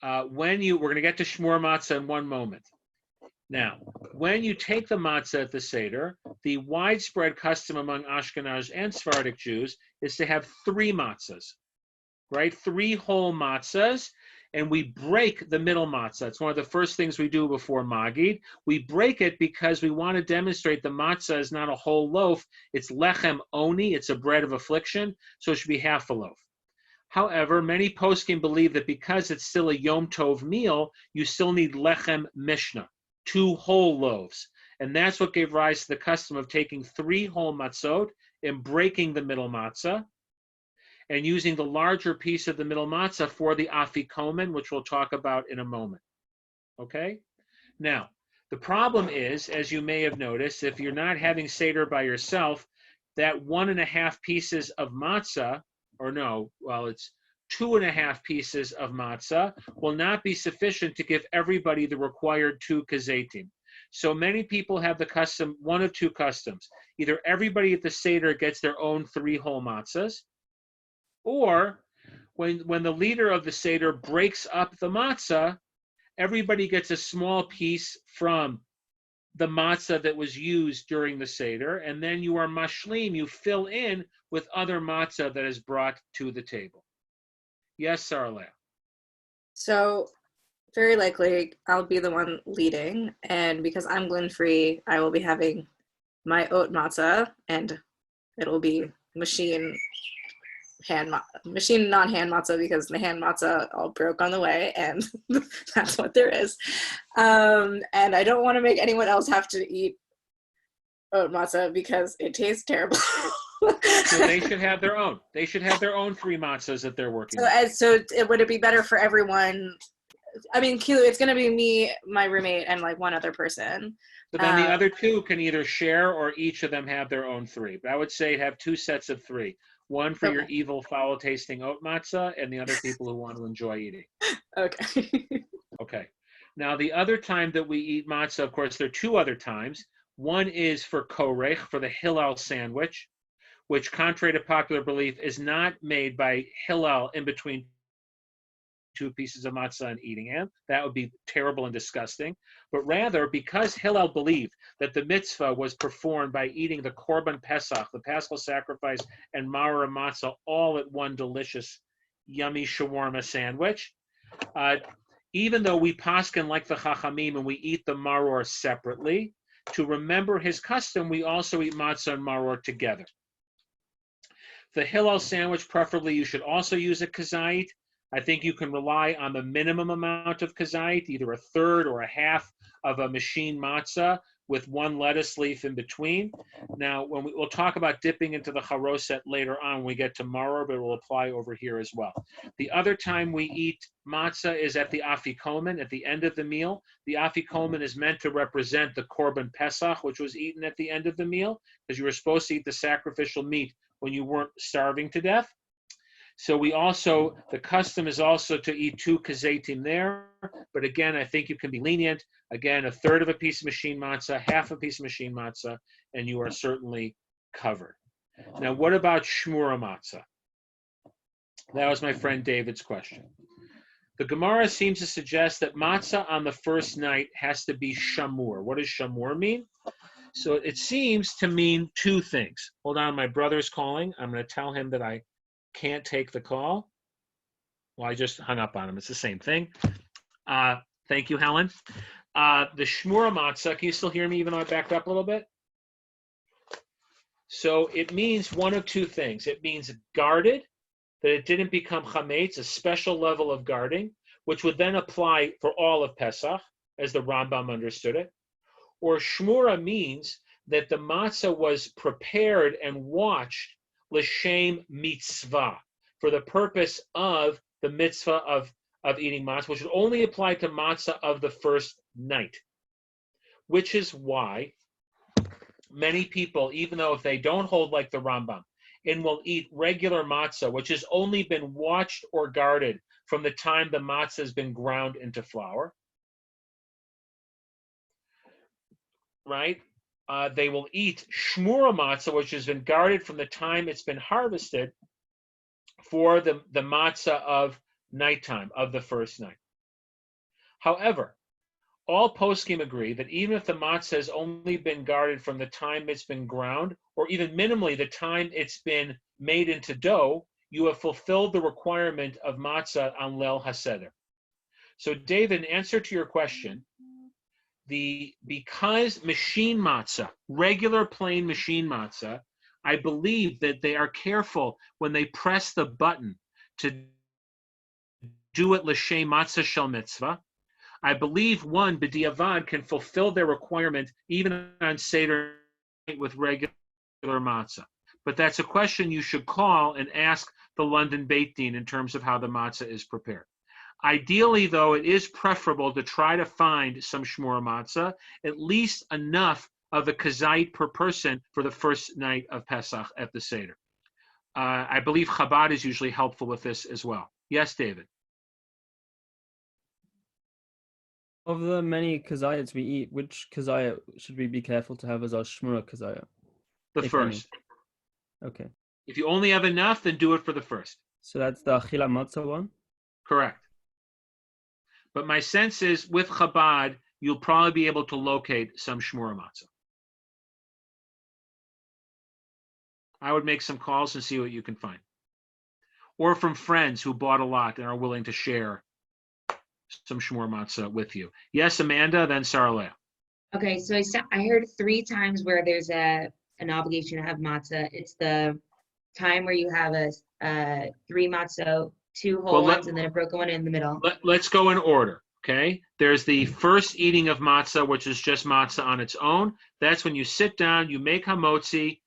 we're going to get to shmur matzah in one moment. Now, when you take the matzah at the Seder, the widespread custom among Ashkenaz and Sephardic Jews is to have 3 matzahs, right? 3 whole matzahs, and we break the middle matzah. It's one of the first things we do before Magid. We break it because we want to demonstrate the matzah is not a whole loaf. It's lechem oni. It's a bread of affliction, so it should be 1/2 a loaf. However, many poskim believe that because it's still a Yom Tov meal, you still need lechem mishnah, 2 whole loaves. And that's what gave rise to the custom of taking 3 whole matzot and breaking the middle matzah, and using the larger piece of the middle matzah for the afikomen, which we'll talk about in a moment. Okay? Now, the problem is, as you may have noticed, if you're not having Seder by yourself, that 1.5 pieces of matzah, it's 2.5 pieces of matzah, will not be sufficient to give everybody the required 2 kazetim. So many people have the custom, one of 2 customs. Either everybody at the Seder gets their own 3 whole matzahs, or when the leader of the Seder breaks up the matzah, everybody gets a small piece from the matzah that was used during the Seder, and then you are mashlim, you fill in with other matzah that is brought to the table. Yes, Sarah. So very likely I'll be the one leading, and because I'm gluten-free, I will be having my oat matzah, and it'll be machine non-hand matzah, because the hand matzah all broke on the way, and that's what there is. And I don't want to make anyone else have to eat oat matzah because it tastes terrible. So they should have their own. They should have their own 3 matzahs that they're working with. So would it be better for everyone? I mean, it's going to be me, my roommate, and like one other person. But then the other 2 can either share or each of them have their own 3. But I would say have 2 sets of 3. One for your evil, foul-tasting oat matzah, and the other people who want to enjoy eating. Okay. Okay. Now, the other time that we eat matzah, of course, there are 2 other times. One is for korech, for the Hillel sandwich, which, contrary to popular belief, is not made by Hillel in between 2 pieces of matzah and eating them. That would be terrible and disgusting. But rather, because Hillel believed that the mitzvah was performed by eating the korban pesach, the paschal sacrifice, and maror matzah all at one delicious, yummy shawarma sandwich, even though we paskin like the chachamim and we eat the maror separately, to remember his custom, we also eat matzah and maror together. The Hillel sandwich, preferably, you should also use a kazait. I think you can rely on the minimum amount of kazait, either 1/3 or 1/2 of a machine matzah, with one lettuce leaf in between. Now, we'll talk about dipping into the charoset later on when we get to maror, but it will apply over here as well. The other time we eat matzah is at the afikomen, at the end of the meal. The afikomen is meant to represent the korban pesach, which was eaten at the end of the meal, because you were supposed to eat the sacrificial meat when you weren't starving to death. So the custom is also to eat 2 kazetim there, but again, I think you can be lenient. Again, 1/3 of a piece of machine matzah, half a piece of machine matzah, and you are certainly covered. Now, what about shmura matzah? That was my friend David's question. The Gemara seems to suggest that matzah on the first night has to be shamur. What does shamur mean? So it seems to mean 2 things. Hold on, my brother's calling. I'm going to tell him that I can't take the call. Well, I just hung up on him. It's the same thing. Thank you, Helen. The shmura matzah, can you still hear me even though I backed up a little bit? So it means one of 2 things. It means guarded, that it didn't become chametz, a special level of guarding, which would then apply for all of Pesach, as the Rambam understood it. Or shmura means that the matzah was prepared and watched l'shem mitzvah, for the purpose of the mitzvah of eating matzah, which would only apply to matzah of the first night. Which is why many people, even though if they don't hold like the Rambam, and will eat regular matzah, which has only been watched or guarded from the time the matzah has been ground into flour, right? They will eat shmura matzah, which has been guarded from the time it's been harvested, for the matzah of nighttime, of the first night. However, all poskim agree that even if the matzah has only been guarded from the time it's been ground, or even minimally the time it's been made into dough, you have fulfilled the requirement of matzah on Leil HaSeder. So David, in answer to your question, because machine matzah, regular plain machine matzah, I believe that they are careful when they press the button to do it l'shem matzah shel mitzvah. I believe one b'diavad can fulfill their requirement even on Seder with regular matzah. But that's a question you should call and ask the London Beit Din in terms of how the matzah is prepared. Ideally, though, it is preferable to try to find some shmura matzah, at least enough of a kazait per person for the first night of Pesach at the Seder. I believe Chabad is usually helpful with this as well. Yes, David? Of the many kazayats we eat, which kazayat should we be careful to have as our shmura kazayat? The first. Okay. If you only have enough, then do it for the first. So that's the achila matzah one? Correct. But my sense is with Chabad, you'll probably be able to locate some shmura matzah. I would make some calls and see what you can find. Or from friends who bought a lot and are willing to share some shmura matzah with you. Yes, Amanda, then Saralea. Okay, so I heard 3 times where there's an obligation to have matzah. It's the time where you have a 3 matzah, 2 whole ones, and then a broken one in the middle. Let's go in order, okay? There's the first eating of matzah, which is just matzah on its own. That's when you sit down, you make hamotzi.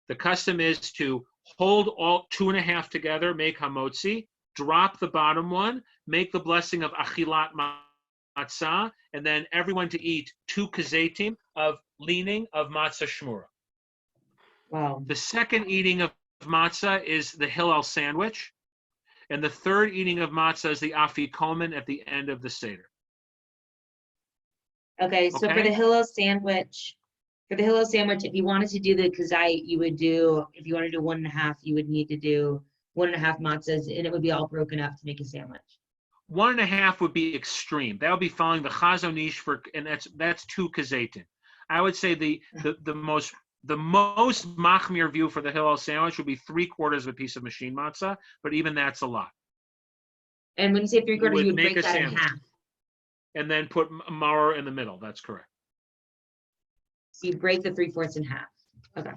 The custom is to hold all 2.5 together, make hamotzi, drop the bottom one, make the blessing of achilat matzah, and then everyone to eat 2 kazetim of leaning of matzah shmura. Wow. The second eating of matzah is the Hillel sandwich. And the third eating of matzah is the afikomen at the end of the Seder. Okay, so for the Hillel sandwich, if you wanted to do the kazait, you would do, if you want to do 1.5, you would need to do 1.5 matzahs, and it would be all broken up to make a sandwich. 1.5 would be extreme. That would be following the Chazon Ish and that's 2 kazaitin. I would say the most machmir view for the Hillel sandwich would be 3/4 of a piece of machine matzah, but even that's a lot. And when you say 3/4, you would break that sandwich in half. And then put maror in the middle. That's correct. So you break the 3/4 in half. Okay.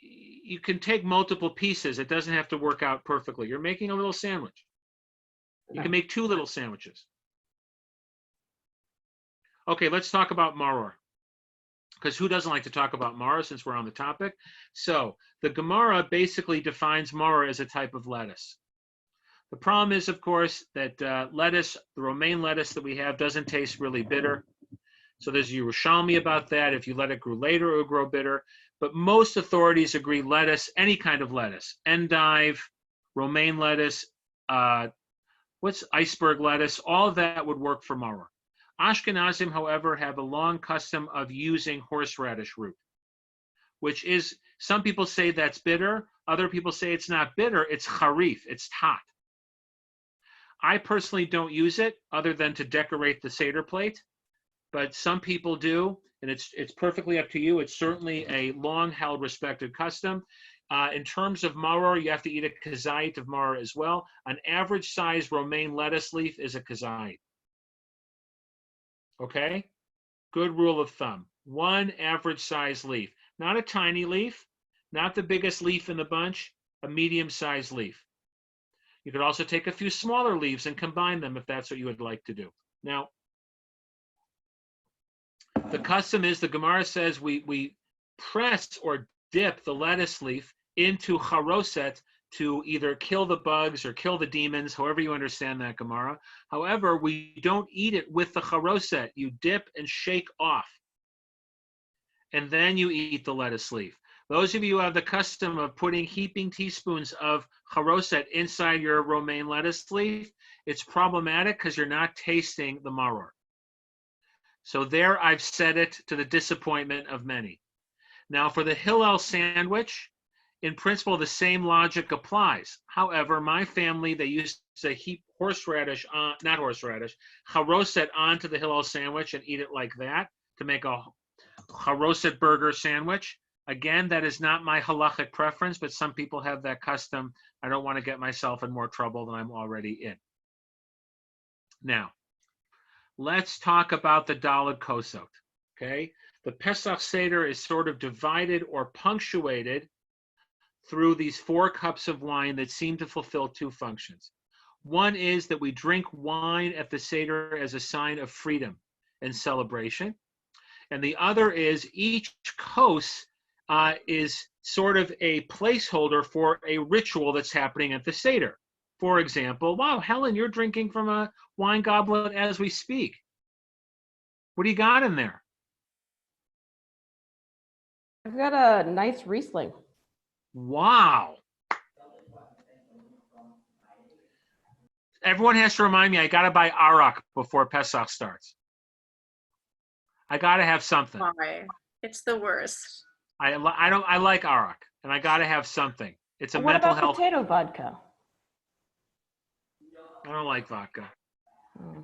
You can take multiple pieces. It doesn't have to work out perfectly. You're making a little sandwich. You can make 2 little sandwiches. Okay, let's talk about maror. because who doesn't like to talk about maror since we're on the topic? So the Gemara basically defines maror as a type of lettuce. The problem is, of course, that lettuce, the romaine lettuce that we have, doesn't taste really bitter. So there's Yerushalmi about that. If you let it grow later, it will grow bitter. But most authorities agree lettuce, any kind of lettuce, endive, romaine lettuce, what's iceberg lettuce, all of that would work for maror. Ashkenazim, however, have a long custom of using horseradish root, which is, some people say that's bitter. Other people say it's not bitter, it's charif, it's tat. I personally don't use it other than to decorate the Seder plate, but some people do, and it's perfectly up to you. It's certainly a long-held, respected custom. In terms of maror, you have to eat a kazait of maror as well. An average size romaine lettuce leaf is a kazait. Okay? Good rule of thumb. One average size leaf. Not a tiny leaf, not the biggest leaf in the bunch, a medium-sized leaf. You could also take a few smaller leaves and combine them if that's what you would like to do. Now, the custom is, the Gemara says we press or dip the lettuce leaf into charoset to either kill the bugs or kill the demons, however you understand that Gemara. However, we don't eat it with the charoset. You dip and shake off, and then you eat the lettuce leaf. Those of you who have the custom of putting heaping teaspoons of charoset inside your romaine lettuce leaf, it's problematic because you're not tasting the maror. So there I've said it to the disappointment of many. Now for the Hillel sandwich, in principle, the same logic applies. However, my family, they used to heap horseradish, not horseradish, charoset onto the Hillel sandwich and eat it like that to make a charoset burger sandwich. Again, that is not my halachic preference, but some people have that custom. I don't want to get myself in more trouble than I'm already in. Now, let's talk about the Daled Kosot, okay? The Pesach Seder is sort of divided or punctuated through these 4 cups of wine that seem to fulfill 2 functions. One is that we drink wine at the Seder as a sign of freedom and celebration. And the other is each kos is sort of a placeholder for a ritual that's happening at the Seder. For example, wow, Helen, you're drinking from a wine goblet as we speak. What do you got in there? I've got a nice Riesling. Wow. Everyone has to remind me, I got to buy arak before Pesach starts. I got to have something. Why? It's the worst. I like arak, and I got to have something. It's a What mental about health. potato vodka? I don't like vodka. Hmm.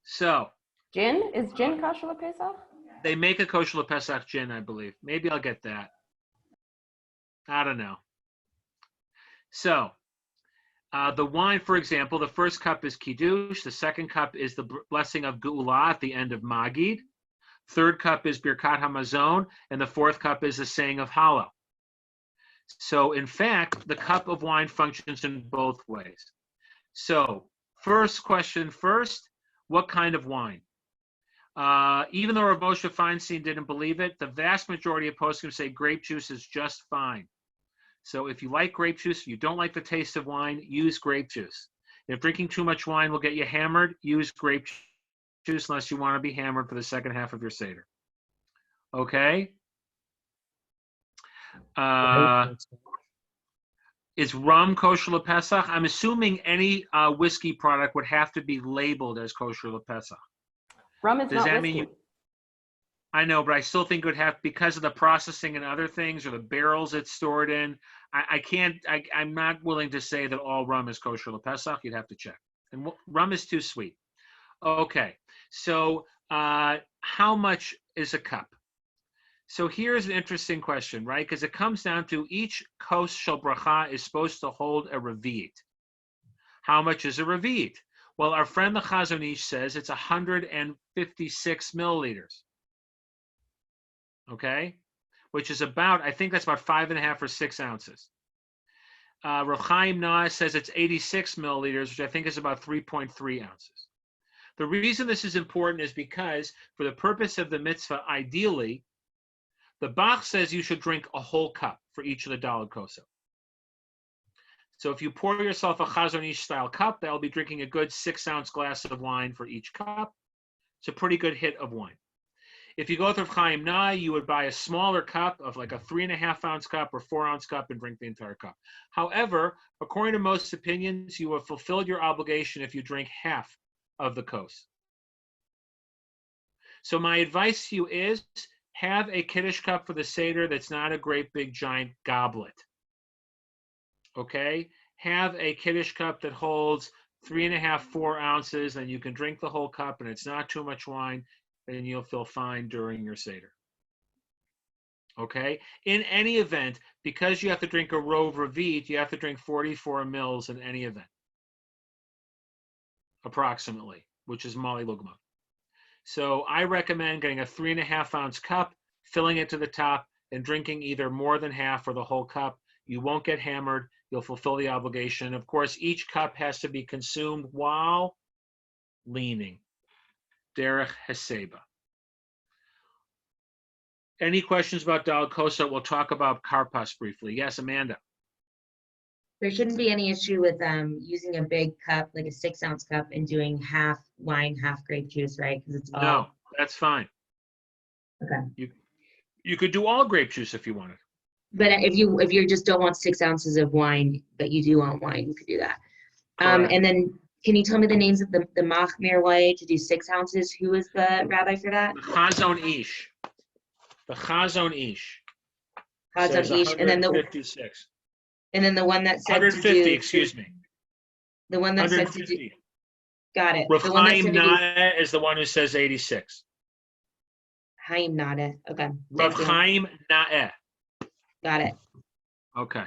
So Gin? Is gin kosher Pesach? they make a kosher Pesach gin, I believe. Maybe I'll get that. I don't know. So the wine, for example, the first cup is Kiddush. The second cup is the blessing of Geula at the end of Magid. Third cup is Birkat Hamazon. And the fourth cup is the saying of Hallel. So, in fact, the cup of wine functions in both ways. So, first question first, what kind of wine? Even though Rav Moshe Feinstein didn't believe it, the vast majority of poskim say grape juice is just fine. So if you like grape juice, you don't like the taste of wine, use grape juice. If drinking too much wine will get you hammered, use grape juice unless you want to be hammered for the second half of your Seder. Okay? Is rum kosher Pesach? I'm assuming any whiskey product would have to be labeled as kosher Pesach. Rum is Does not that whiskey. mean I know, but I still think it would have, because of the processing and other things, or the barrels it's stored in. I'm not willing to say that all rum is kosher Pesach. You'd have to check. And rum is too sweet. Okay, so how much is a cup? So here's an interesting question, right? Because it comes down to each kos shel bracha is supposed to hold a revi'it. How much is a revi'it? Well, our friend the Chazon Ish says it's 156 milliliters. Okay, which is about, I think that's about 5.5 or 6 ounces. Rav Chaim Naeh says it's 86 milliliters, which I think is about 3.3 ounces. The reason this is important is because for the purpose of the mitzvah, ideally, The Bach says you should drink a whole cup for each of the daled koso. So if you pour yourself a Chazon Ish style cup, that'll be drinking a good 6-ounce glass of wine for each cup. It's a pretty good hit of wine. If you go with Rav Chaim Nai, you would buy a smaller cup of like a 3.5-ounce cup or 4-ounce cup and drink the entire cup. However, according to most opinions, you have fulfilled your obligation if you drink half of the kos. So my advice to you is have a Kiddush cup for the Seder that's not a great big giant goblet. Okay? Have a Kiddush cup that holds 3.5, 4 ounces, and you can drink the whole cup and it's not too much wine, and you'll feel fine during your Seder. Okay? In any event, because you have to drink a Rov Ravit, you have to drink 44 mils in any event. Approximately, which is Mali Lugma. So I recommend getting a 3.5-ounce cup, filling it to the top, and drinking either more than half or the whole cup. You won't get hammered. You'll fulfill the obligation. Of course, each cup has to be consumed while leaning. Derech Heseba. Any questions about Dal Kosa? We'll talk about Karpas briefly. Yes, Amanda. There shouldn't be any issue with using a big cup, like a 6-ounce cup, and doing half wine, half grape juice, right? Because it's all. No, that's fine. Okay. You could do all grape juice if you wanted. But if you just don't want 6 ounces of wine, but you do want wine, you could do that. Correct. And then can you tell me the names of the Machmir way to do 6 ounces? Who is the rabbi for that? The Chazon Ish. The Chazon Ish. Chazon Says Ish, and then the 156. and then the one that said 150, to do, excuse me. The one that said to do. 150. Got it. Rav The one that Chaim said to do Naeh is the one who says 86. Haim Nada. Okay. Rav Thank you. Chaim Naeh. Got it. Okay.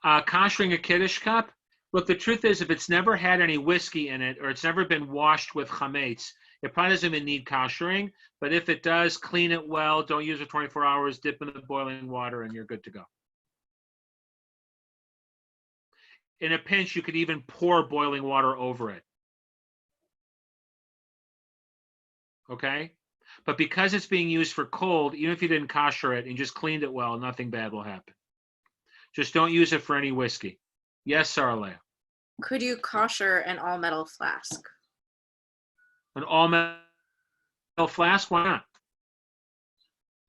Kashering a Kiddush cup. Look, the truth is, if it's never had any whiskey in it or it's never been washed with chametz, it probably doesn't even need kashering. But if it does, clean it well. Don't use it 24 hours. Dip in the boiling water, and you're good to go. In a pinch, you could even pour boiling water over it. Okay? But because it's being used for cold, even if you didn't kosher it and just cleaned it well, nothing bad will happen. Just don't use it for any whiskey. Yes, Sarah Leah. Could you kosher an all-metal flask? An all-metal flask? Why not?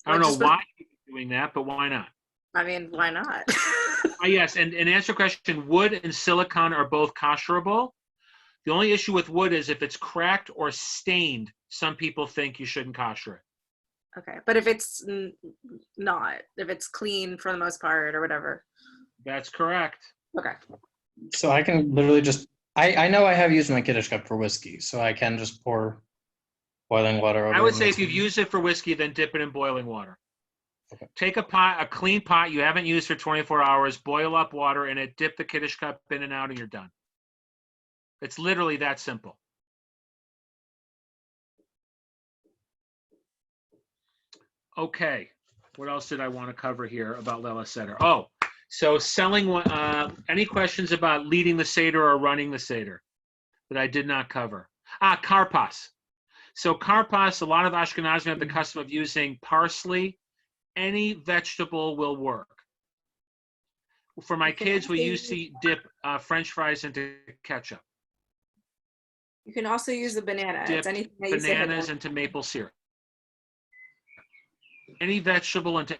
I don't know why you're doing that, but why not? I mean, why not? Yes, and answer your question, wood and silicon are both kosherable. The only issue with wood is if it's cracked or stained, some people think you shouldn't kosher it. Okay, but if it's not, if it's clean for the most part or whatever. That's correct. Okay. So I can literally just, I know I have used my Kiddush cup for whiskey, so I can just pour boiling water over it. I would say if you've used it for whiskey, then dip it in boiling water. Okay. Take a pot, a clean pot you haven't used for 24 hours, boil up water in it, dip the Kiddush cup in and out, and you're done. It's literally that simple. Okay, what else did I want to cover here about Leila Seder? Oh, so selling, any questions about leading the Seder or running the Seder that I did not cover? Karpas. So karpas, a lot of Ashkenazim have the custom of using parsley. Any vegetable will work. For my kids, we used to dip French fries into ketchup. You can also use the banana. Dip It's anything that you say bananas into maple syrup. Any vegetable into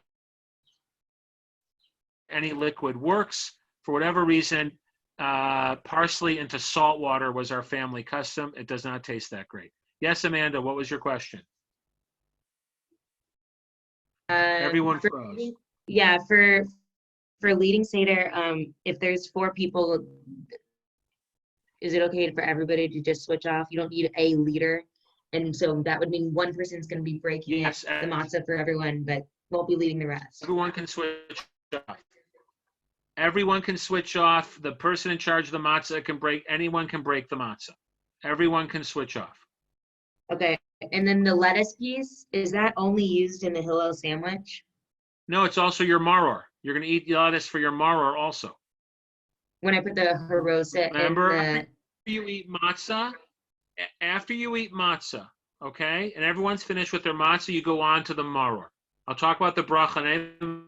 any liquid works. For whatever reason, parsley into salt water was our family custom. It does not taste that great. Yes, Amanda, what was your question? Everyone froze. Yeah, for leading Seder, if there's 4 people, is it okay for everybody to just switch off? You don't need a leader. And so that would mean one person's going to be breaking up the matzah for everyone, but won't be leading the rest. Everyone can switch off. Everyone can switch off. The person in charge of the matzah can break. Anyone can break the matzah. Everyone can switch off. Okay. And then the lettuce piece, is that only used in the Hillel sandwich? No, it's also your maror. You're going to eat the lettuce for your maror also. When I put the haroset Remember, in you eat matzah, after you eat matzah, okay, and everyone's finished with their matzah, you go on to the maror. I'll talk about the bracha. And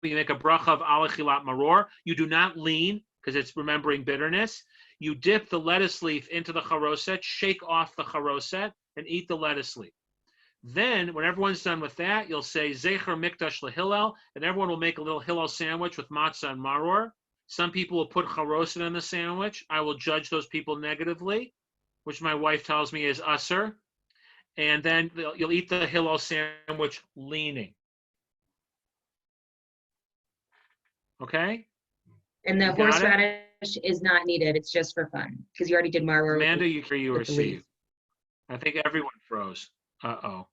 you make a bracha of alachilat maror. You do not lean because it's remembering bitterness. You dip the lettuce leaf into the charoset, shake off the charoset, and eat the lettuce leaf. Then, when everyone's done with that, you'll say Zecher Mikdash LeHillel, and everyone will make a little Hillel sandwich with matzah and maror. Some people will put charoset in the sandwich. I will judge those people negatively, which my wife tells me is usser. And then you'll eat the Hillel sandwich leaning. Okay? And the You got it? horseradish is not needed. It's just for fun because you already did maror. Amanda, you hear you or with the see you? leaf. I think everyone froze. Uh-oh.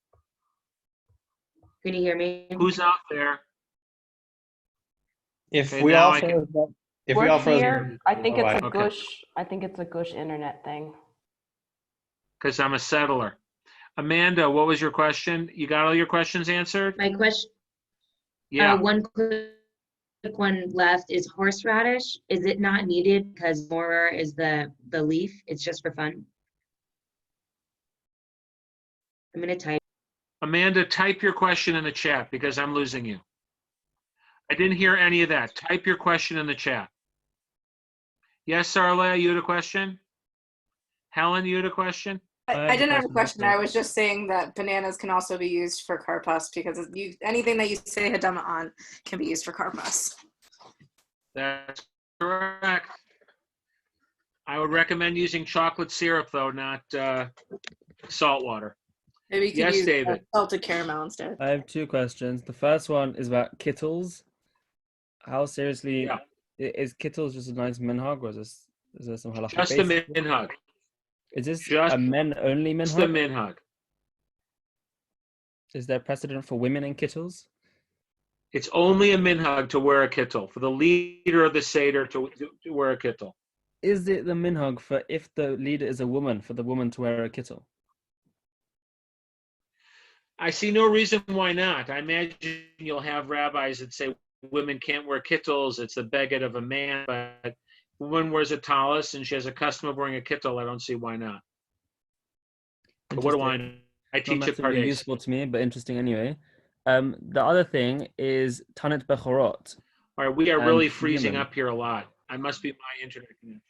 Can you hear me? Who's out there? If Okay, we now all I can- froze, if we We're all froze, here. I think it's a Okay. gush. I think it's a gush internet thing. Because I'm a settler. Amanda, what was your question? You got all your questions answered? My question, Yeah. one quick one left is horseradish. Is it not needed because maror is the leaf? It's just for fun. I'm gonna type. Amanda, type your question in the chat because I'm losing you. I didn't hear any of that. Type your question in the chat. Yes, Sarla, you had a question? Helen, you had a question? I didn't have a question. also. I was just saying that bananas can also be used for karpas because anything that you say hadama on can be used for karpas. That's correct. I would recommend using chocolate syrup, though, not salt water. Maybe you could Yes, use David. salted caramel instead. I have two questions. The first one is about kittles. How seriously Yeah. is kittles just a nice minhag, or is there some halacha? Just a minhag. Is this Just a men only Just a minhag? minhag. Is there precedent for women in kittles? It's only a minhag to wear a kittel, for the leader of the Seder to wear a kittel. Is it the minhag for if the leader is a woman, for the woman to wear a kittel? I see no reason why not. I imagine you'll have rabbis that say women can't wear kittels. It's the beged of a man, but if a woman wears a tallis and she has a custom of wearing a kittel, I don't see why not. But what do I know? I Not teach at massively Pardes. useful to me, but interesting anyway. The other thing is Tanit Bechorot. All right, we are And really freezing Yemen. up here a lot. I must be my internet connection.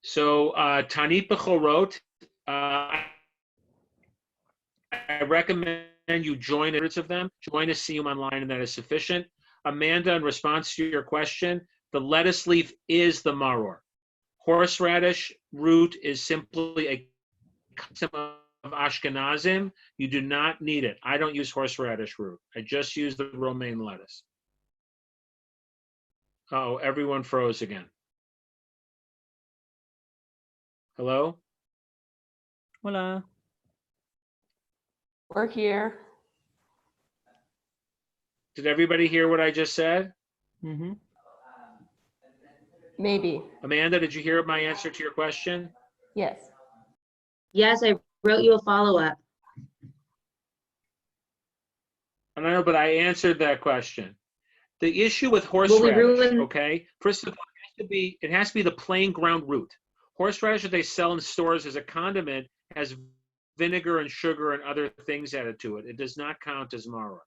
So Tanit Bechorot, I recommend you join hundreds of them. Join a Siyum online, and that is sufficient. Amanda, in response to your question, the lettuce leaf is the maror. Horseradish root is simply a custom of Ashkenazim. You do not need it. I don't use horseradish root. I just use the romaine lettuce. Oh, everyone froze again. Hello? Hola. We're here. Did everybody hear what I just said? Mm-hmm. Maybe. Amanda, did you hear my answer to your question? Yes. Yes, I wrote you a follow-up. I don't know, but I answered that question. The issue with Well, we horseradish, ruined- okay? First of all, it has to be the plain ground root. Horseradish that they sell in stores as a condiment has vinegar and sugar and other things added to it. It does not count as maror.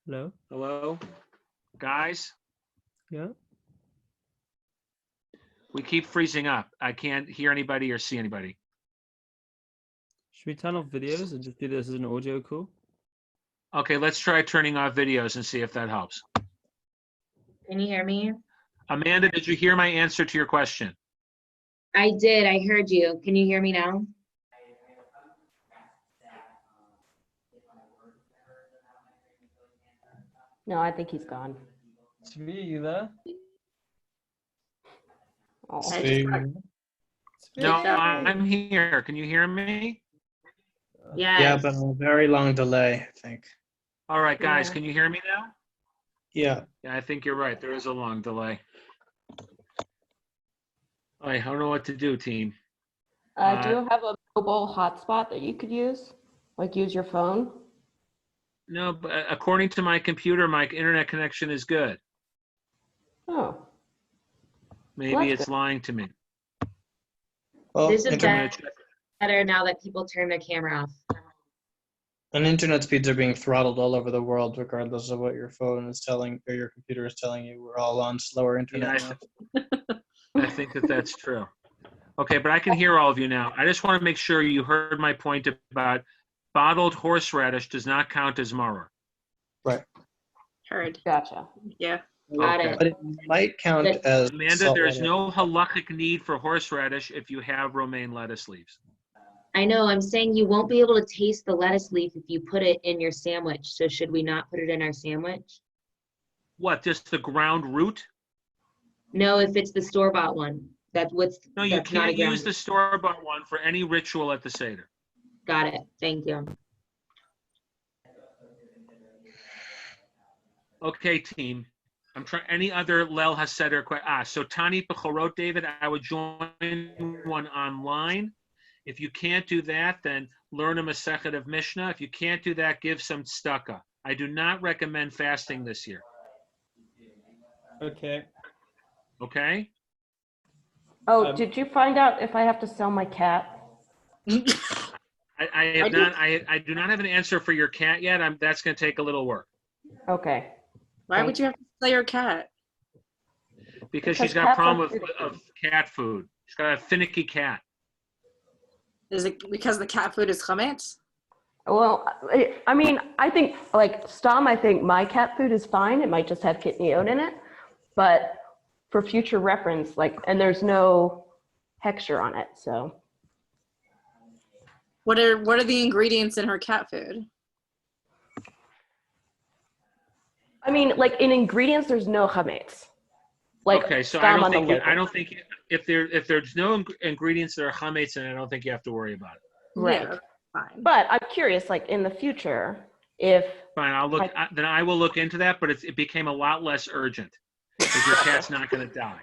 Hello? Hello? Guys, Yeah? we keep freezing up. I can't hear anybody or see anybody. Should we turn off videos and just do this as an audio call? Okay, let's try turning off videos and see if that helps. Can you hear me? Amanda, did you hear my answer to your question? I did. I heard you. Can you hear me now? No, I think he's gone. Svi, you there? Oh. Svi. No, I'm here. Can you hear me? Yes. Yeah, but a very long delay, I think. All right, guys, Yeah. can you hear me now? Yeah. Yeah, I think you're right. There is a long delay. I don't know what to do, team. Do you have a mobile hotspot that you could use? Like use your phone? No, but according to my computer, my internet connection is good. Oh, Maybe that's it's lying to me. Well, This is I'm gonna better check. now that people turn their camera off. and internet speeds are being throttled all over the world, regardless of what your phone is telling or your computer is telling you. We're all on slower internet Yeah, now. I think that's true. Okay, but I can hear all of you now. I just want to make sure you heard my point about bottled horseradish does not count as maror. Heard. gotcha. Yeah. Got Okay. it. But it might count But- as Amanda, salt there's water. no halachic need for horseradish if you have romaine lettuce leaves. I know, I'm saying you won't be able to taste the lettuce leaf if you put it in your sandwich. So should we not put it in our sandwich? What, just the ground root? No, if it's the store-bought one. That's what's No, you that's not a can't use ground. the store-bought one for any ritual at the Seder. Got it. Thank you. Okay, team. I'm trying. Any other Leil HaSeder so Tani Bechorot, David, I would join one online. If you can't do that, then learn a Masechet of Mishnah. If you can't do that, give some tzedakah. I do not recommend fasting this year. Okay. Okay? Oh, did you find out if I have to sell my cat? I have not. I do not have an answer for your cat yet. That's going to take a little work Okay. Why would you have to sell your cat? because Because she's got a cats are problem finicky. of cat food. She's got a finicky cat. Is it because the cat food is chametz? Well, I mean, I think like Stom, I think my cat food is fine. It might just have kitniot in it, but for future reference, like, and there's no texture on it, so. What are the ingredients in her cat food? I mean, like in ingredients, there's no chametz. Like, Okay, so Stom I on the don't think label. if there's no ingredients that are chametz in it, I don't think you have to worry about it. Right. Yeah, fine. But I'm curious, like in the future, if Fine, I'll look. Then I will look into that. But it became a lot less urgent because your cat's not going to die.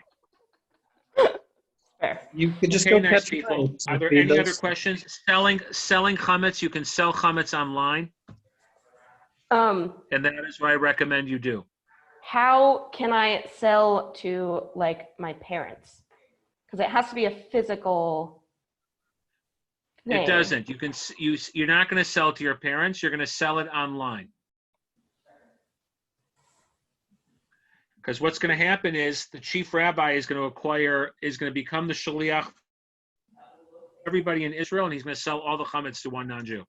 fair. You could just Okay, go nice catch people. fish Are and there feed any other those. questions? Selling chametz, you can sell chametz online, and that is what I recommend you do. How can I sell to like my parents? Because it has to be a physical thing. It doesn't. You're not going to sell it to your parents. You're going to sell it online. Because what's going to happen is the chief rabbi is going to become the shaliach everybody in Israel, and he's going to sell all the chametz to one non-Jew.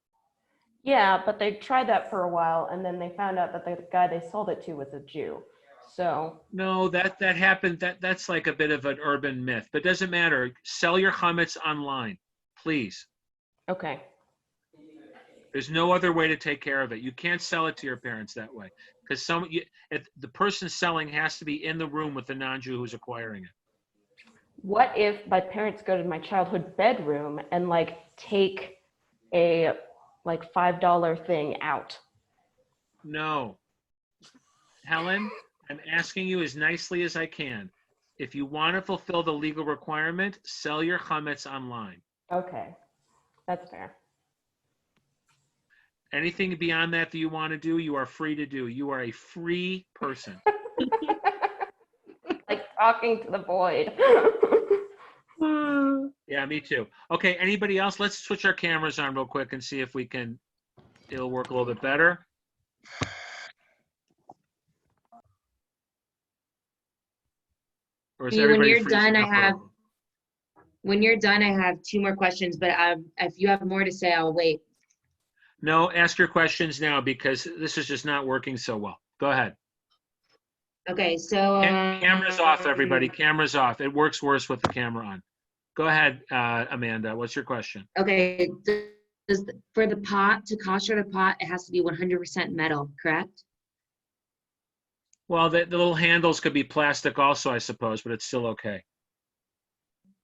Yeah, but they tried that for a while, and then they found out that the guy they sold it to was a Jew. So No, that happened. That's like a bit of an urban myth, but it doesn't matter. Sell your chametz online, please. okay, There's no other way to take care of it. You can't sell it to your parents that way because the person selling has to be in the room with the non-Jew who's acquiring it. what if my parents go to my childhood bedroom and like take a like $5 thing out? No. Helen, I'm asking you as nicely as I can. If you want to fulfill the legal requirement, sell your chametz online. Okay, that's fair. Anything beyond that you want to do, you are free to do. You are a free person. Like talking to the void. Yeah, me too. Okay, anybody else? Let's switch our cameras on real quick and see if it'll work a little bit better. Or is When everybody you're freezing done, up? when you're done, I have 2 more questions, but if you have more to say, I'll wait. No, ask your questions now because this is just not working so well. Go ahead. Okay, so Camera's off, everybody. Camera's off. It works worse with the camera on. Go ahead, Amanda. What's your question? Okay, for the pot, to kosher the pot, it has to be 100% metal, correct? Well, the little handles could be plastic also, I suppose, but it's still okay.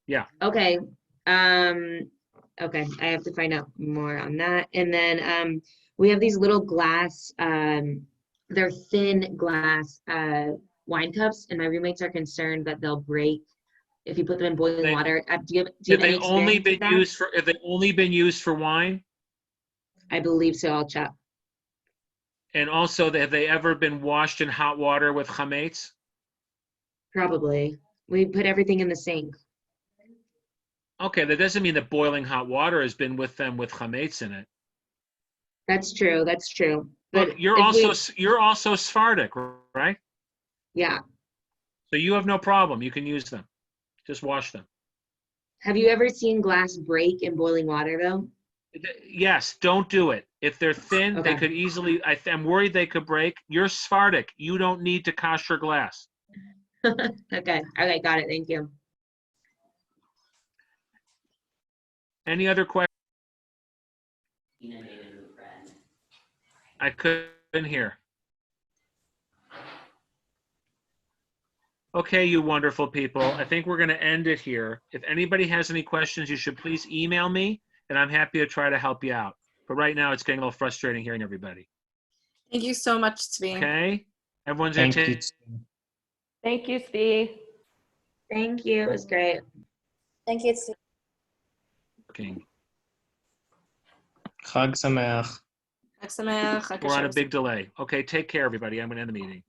Yeah. Okay. Okay, I have to find out more on that. And then we have these little glass, they're thin glass wine cups, and my roommates are concerned that they'll break if you put them in boiling They- water. Do you have any experience with that? Have they only been used for wine? I believe so. I'll check. And also, have they ever been washed in hot water with chametz? Probably. We put everything in the sink. Okay, that doesn't mean that boiling hot water has been with them with chametz in it. That's true. That's true. Look, But you're also Sephardic, right? yeah. So you have no problem. You can use them. Just wash them. Have you ever seen glass break in boiling water though? Yes, don't do it. If they're thin, they Okay. could easily, I'm worried they could break. You're Sephardic. You don't need to kosher glass. Okay. Okay. Got it. Thank you. Any other questions? I couldn't hear. Okay, you wonderful people. I think we're going to end it here. If anybody has any questions, you should please email me, and I'm happy to try to help you out. But right now, it's getting a little frustrating hearing everybody. Thank you so much, Tzvi. Okay? Everyone's Thank you. Thank you, Spee. Thank you. It was great. Thank you. King. Chag Sameach. Chag Sameach, Chag We're on a Kasher. big delay. Okay, take care, everybody. I'm going to end the meeting.